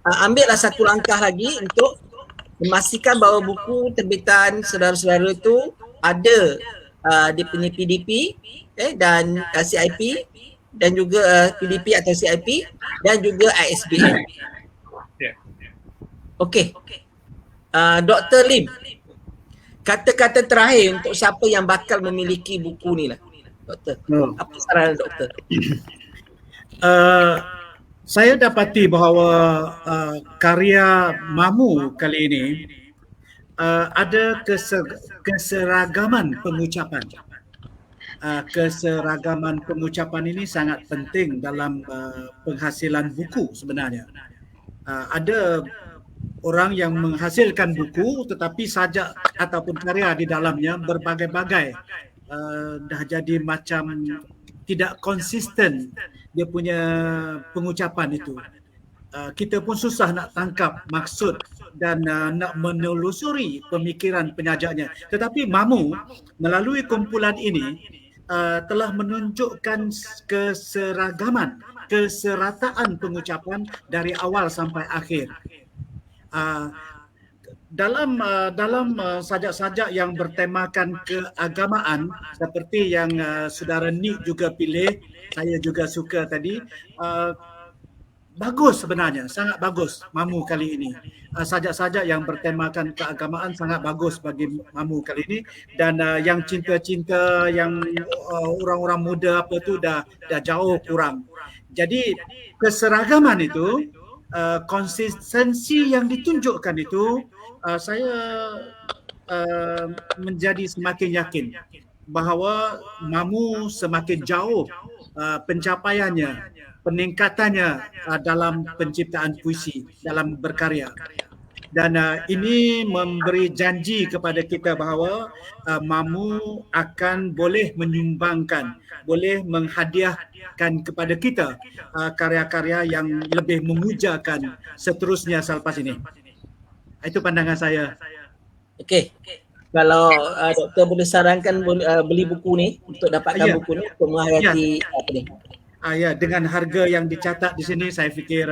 ambillah satu langkah lagi untuk memastikan bahawa buku terbitan saudara-saudara itu ada di PDP dan CIP dan juga PDP atau CIP dan juga ISBN. Okey. Dr. Lim, kata-kata terakhir untuk siapa yang bakal memiliki buku ni lah, Doktor. Apa saran Doktor? Saya dapati bahawa karya Mamu kali ini ada keseragaman pengucapan. Keseragaman pengucapan ini sangat penting dalam penghasilan buku sebenarnya. Ada orang yang menghasilkan buku tetapi sajak ataupun karya di dalamnya berbagai-bagai, dah jadi macam tidak konsisten dia punya pengucapan itu. Kita pun susah nak tangkap maksud dan nak menelusuri pemikiran penyajaknya. Tetapi Mamu melalui kumpulan ini telah menunjukkan keseragaman, keserataan pengucapan dari awal sampai akhir. Dalam sajak-sajak yang bertemakan keagamaan seperti yang saudara Nik juga pilih, saya juga suka tadi, bagus sebenarnya, sangat bagus Mamu kali ini. Sajak-sajak yang bertemakan keagamaan sangat bagus bagi Mamu kali ini, dan yang cinta-cinta yang orang-orang muda apa tu dah jauh kurang. Jadi keseragaman itu, konsistensi yang ditunjukkan itu, saya menjadi semakin yakin bahawa Mamu semakin jauh pencapaiannya, peningkatannya dalam penciptaan puisi, dalam berkarya. Dan ini memberi janji kepada kita bahawa Mamu akan boleh menyumbangkan, boleh menghadiahkan kepada kita karya-karya yang lebih memujakan seterusnya selepas ini. Itu pandangan saya. Okey. Kalau doktor boleh sarankan beli buku ni untuk dapatkan buku ni untuk menghayati apa ni? Ya, dengan harga yang dicatat di sini saya fikir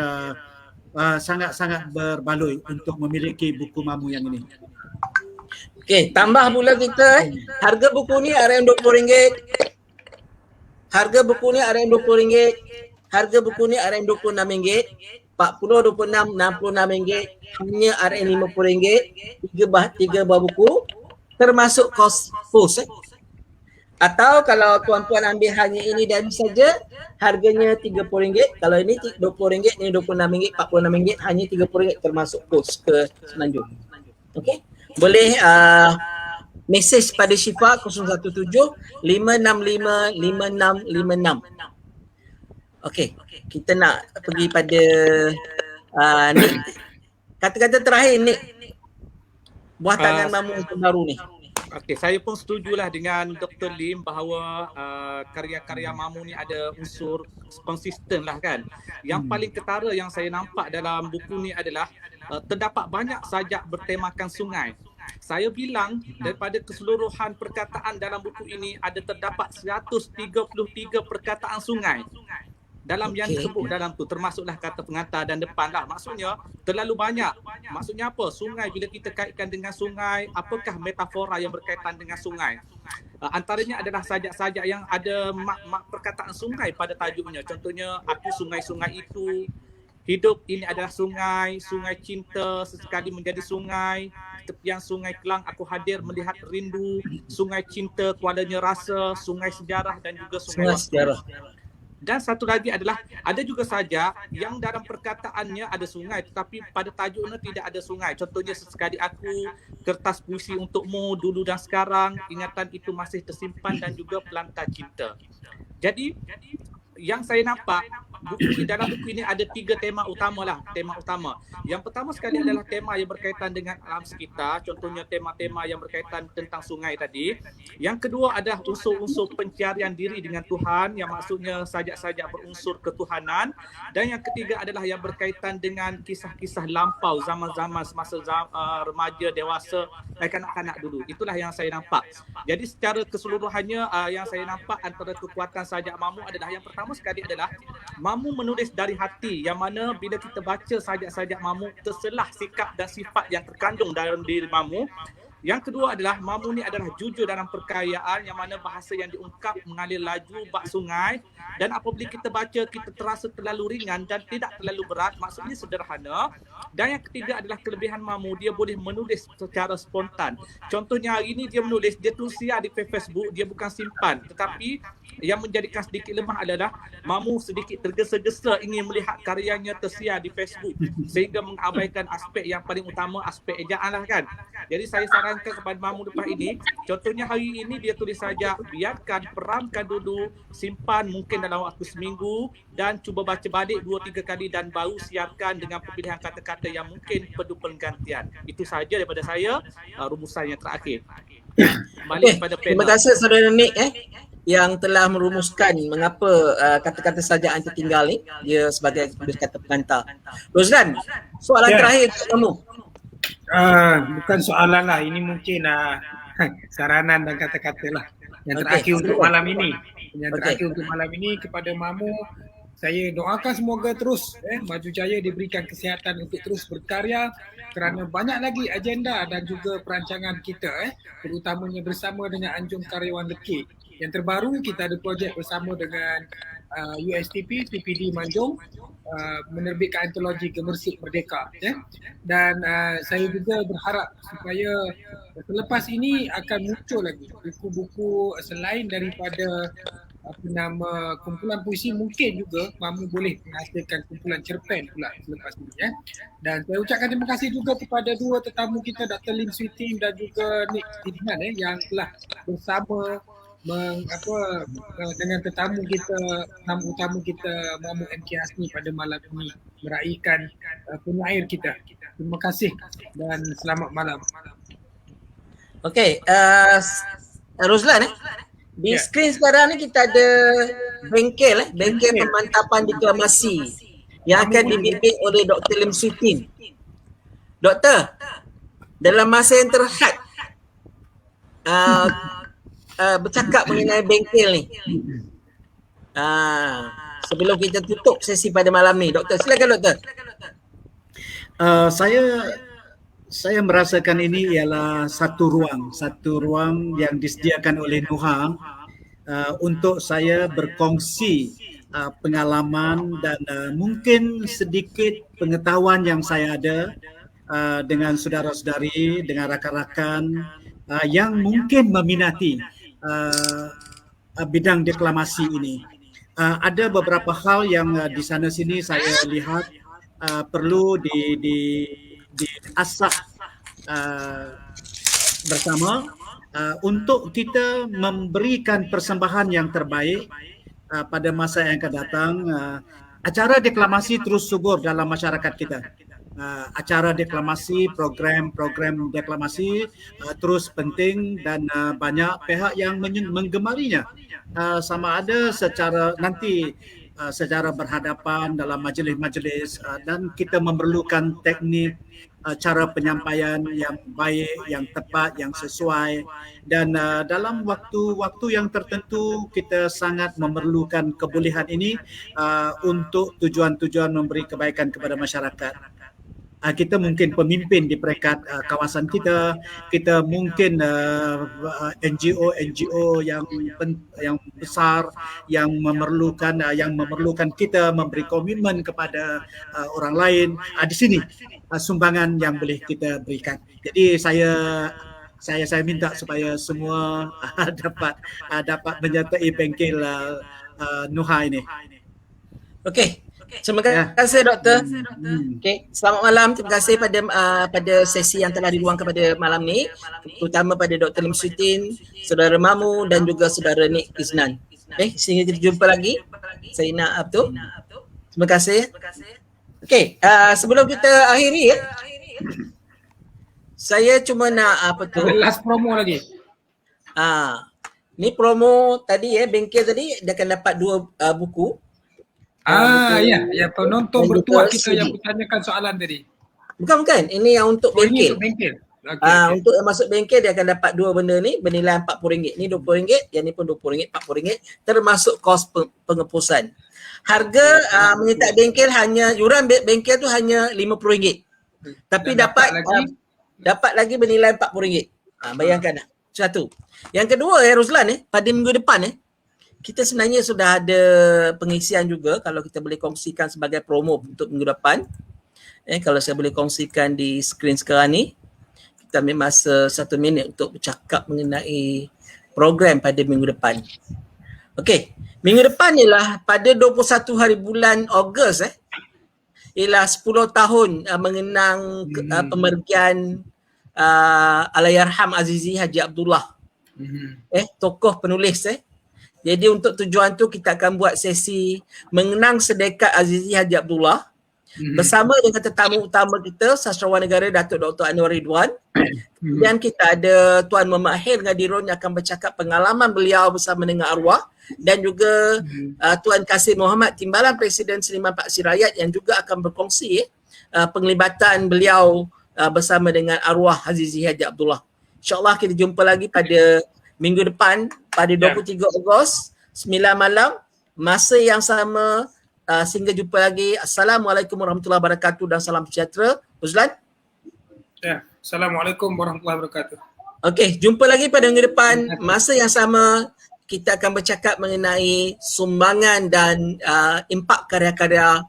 sangat-sangat berbaloi untuk memiliki buku Mamu yang ini. Okey, tambah pula kita harga buku ni RM20. Harga buku ni RM20. Harga buku ni RM26. 40, 26, RM66. Hanya RM50. Tiga buah buku termasuk kos pos. Atau kalau tuan-puan ambil hanya ini dan saja, harganya RM30. Kalau ini RM20, ini RM26, RM46, hanya RM30 termasuk pos ke Semenanjung. Okey. Boleh message pada Syifa 017-565-5656. Okey, kita nak pergi pada Nick. Kata-kata terakhir Nick. Buah tangan Mamu terbaru ni. Okey, saya pun setujulah dengan Dr. Lim bahawa karya-karya Mamu ni ada unsur konsisten lah kan. Yang paling ketara yang saya nampak dalam buku ni adalah terdapat banyak sajak bertemakan sungai. Saya bilang daripada keseluruhan perkataan dalam buku ini ada terdapat 133 perkataan sungai. Dalam yang disebut dalam tu termasuklah kata pengantar dan depan lah. Maksudnya terlalu banyak. Maksudnya apa? Sungai, bila kita kaitkan dengan sungai, apakah metafora yang berkaitan dengan sungai? Antaranya adalah sajak-sajak yang ada mak perkataan sungai pada tajuknya. Contohnya, aku sungai-sungai itu, hidup ini adalah sungai, sungai cinta sesekali menjadi sungai, tepian sungai Kelang aku hadir melihat rindu, sungai cinta kualanya rasa, sungai sejarah dan juga sungai sejarah. Dan satu lagi adalah ada juga sajak yang dalam perkataannya ada sungai tetapi pada tajuknya tidak ada sungai. Contohnya sesekali aku, kertas puisi untukmu, dulu dan sekarang, ingatan itu masih tersimpan dan juga pelantar cinta. Jadi yang saya nampak dalam buku ini ada 3 tema utama lah. Tema utama. Yang pertama sekali adalah tema yang berkaitan dengan alam sekitar. Contohnya tema-tema yang berkaitan tentang sungai tadi. Yang kedua adalah unsur-unsur pencarian diri dengan Tuhan, yang maksudnya sajak-sajak berunsur ketuhanan. Dan yang ketiga adalah yang berkaitan dengan kisah-kisah lampau zaman-zaman semasa remaja, dewasa, kanak-kanak dulu. Itulah yang saya nampak. Jadi secara keseluruhannya yang saya nampak antara kekuatan sajak Mamu adalah yang pertama sekali adalah Mamu menulis dari hati, yang mana bila kita baca sajak-sajak Mamu terselah sikap dan sifat yang terkandung dalam diri Mamu. Yang kedua adalah Mamu ni adalah jujur dalam perkayaan, yang mana bahasa yang diungkap mengalir laju bak sungai, dan apabila kita baca kita terasa terlalu ringan dan tidak terlalu berat, maksudnya sederhana. Dan yang ketiga adalah kelebihan Mamu, dia boleh menulis secara spontan. Contohnya hari ini dia menulis, dia tulis di Facebook, dia bukan simpan, tetapi yang menjadikan sedikit lemah adalah Mamu sedikit tergesa-gesa ingin melihat karyanya tersiar di Facebook sehingga mengabaikan aspek yang paling utama, aspek ejaan lah kan. Jadi saya sarankan kepada Mamu lepas ini, contohnya hari ini dia tulis saja, biarkan, peramkan dulu, simpan mungkin dalam waktu seminggu dan cuba baca balik 2-3 kali dan baru siapkan dengan pemilihan kata-kata yang mungkin perlu penggantian. Itu sahaja daripada saya, rumusan yang terakhir. Balik pada panel. Terima kasih saudara Nick yang telah merumuskan mengapa kata-kata sajak yang tertinggal ni dia sebagai kata pengantar. Roslan, soalan terakhir kamu. Bukan soalan lah, ini mungkin saranan dan kata-kata lah. Yang terakhir untuk malam ini. Yang terakhir untuk malam ini kepada Mamu, saya doakan semoga terus maju jaya, diberikan kesihatan untuk terus berkarya kerana banyak lagi agenda dan juga perancangan kita terutamanya bersama dengan Anjung Karyawan Lekir. Yang terbaru kita ada projek bersama dengan USTP, TPD Manjung menerbitkan antologi Gemersik Merdeka dan saya juga berharap supaya selepas ini akan muncul lagi buku-buku selain daripada kumpulan puisi, mungkin juga Mamu boleh menghasilkan kumpulan cerpen pula selepas ini Dan saya ucapkan terima kasih juga kepada dua tetamu kita, Dr. Lim Swee Tim dan juga Nick Tidman yang telah bersama dengan tetamu kita, tamu utama kita Mamu MK Hasni pada malam ini meraihkan penyair kita. Terima kasih dan selamat malam. Okey, Roslan di skrin sekarang ni kita ada bengkel pemantapan deklamasi yang akan dibimbing oleh Dr. Lim Swee Tim. Doktor, dalam masa yang terhad bercakap mengenai bengkel ni. Sebelum kita tutup sesi pada malam ni, Doktor, silakan Doktor. Saya merasakan ini ialah satu ruang yang disediakan oleh Nuha untuk saya berkongsi pengalaman dan mungkin sedikit pengetahuan yang saya ada dengan saudara-saudari, dengan rakan-rakan yang mungkin meminati bidang deklamasi ini. Ada beberapa hal yang di sana sini saya lihat perlu diasah bersama untuk kita memberikan persembahan yang terbaik pada masa yang akan datang. Acara deklamasi terus subur dalam masyarakat kita. Acara deklamasi, program-program deklamasi terus penting dan banyak pihak yang menggemarinya. Sama ada secara nanti secara berhadapan dalam majlis-majlis dan kita memerlukan teknik cara penyampaian yang baik, yang tepat, yang sesuai dan dalam waktu-waktu yang tertentu kita sangat memerlukan kebolehan ini untuk tujuan-tujuan memberi kebaikan kepada masyarakat. Kita mungkin pemimpin di peringkat kawasan kita mungkin NGO yang besar yang memerlukan kita memberi komitmen kepada orang lain. Di sini sumbangan yang boleh kita berikan. Jadi saya minta supaya semua dapat menyertai bengkel Nuha ini. Okey. Terima kasih Doktor. Okey, selamat malam. Terima kasih pada sesi yang telah diluangkan pada malam ni, terutama pada Dr. Lim Sutin, Saudara Mamu dan juga Saudara Nik Iznan. Okey, sehingga kita jumpa lagi. Saya Ina Abdul. Terima kasih. Okey, sebelum kita akhiri saya cuma nak last promo lagi. Ni promo tadi bengkel tadi dia akan dapat 2 buku. Ya, penonton bertuah kita yang bertanyakan soalan tadi. Bukan. Ini yang untuk bengkel. Bengkel. Untuk yang masuk bengkel dia akan dapat 2 benda ni bernilai RM40. Ni RM20, yang ni pun RM20, RM40 termasuk kos penghapusan. Harga menyertai bengkel hanya yuran bengkel tu hanya RM50. Tapi dapat lagi bernilai RM40. Bayangkan tak? Satu. Yang kedua Roslan pada minggu depan kita sebenarnya sudah ada pengisian juga kalau kita boleh kongsikan sebagai promo untuk minggu depan. Kalau saya boleh kongsikan di skrin sekarang ni, kita ambil masa 1 minit untuk bercakap mengenai program pada minggu depan. Okey, minggu depan ialah pada 21 hari bulan Ogos ialah 10 tahun mengenang pemergian Allahyarham Azizi Haji Abdullah. Tokoh penulis Jadi untuk tujuan tu kita akan buat sesi mengenang sedekat Azizi Haji Abdullah bersama dengan tetamu utama kita Sastrawan Negara Datuk Dr. Anwar Ridwan. Kemudian kita ada Tuan Muhammad Hil Ngadirun yang akan bercakap pengalaman beliau bersama dengan arwah dan juga Tuan Kasim Muhammad Timbalan Presiden Seniman Paksi Rakyat yang juga akan berkongsi penglibatan beliau bersama dengan arwah Azizi Haji Abdullah. InsyaAllah kita jumpa lagi pada minggu depan pada 23 Ogos 9 malam masa yang sama. Sehingga jumpa lagi. Assalamualaikum warahmatullahi wabarakatuh dan salam sejahtera. Uzlan? Assalamualaikum warahmatullahi wabarakatuh. Okey, jumpa lagi pada minggu depan masa yang sama. Kita akan bercakap mengenai sumbangan dan impak karya-karya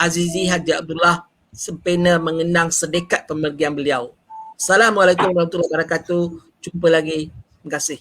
Azizi Haji Abdullah sempena mengenang sedekat pemergian beliau. Assalamualaikum warahmatullahi wabarakatuh. Jumpa lagi. Terima kasih.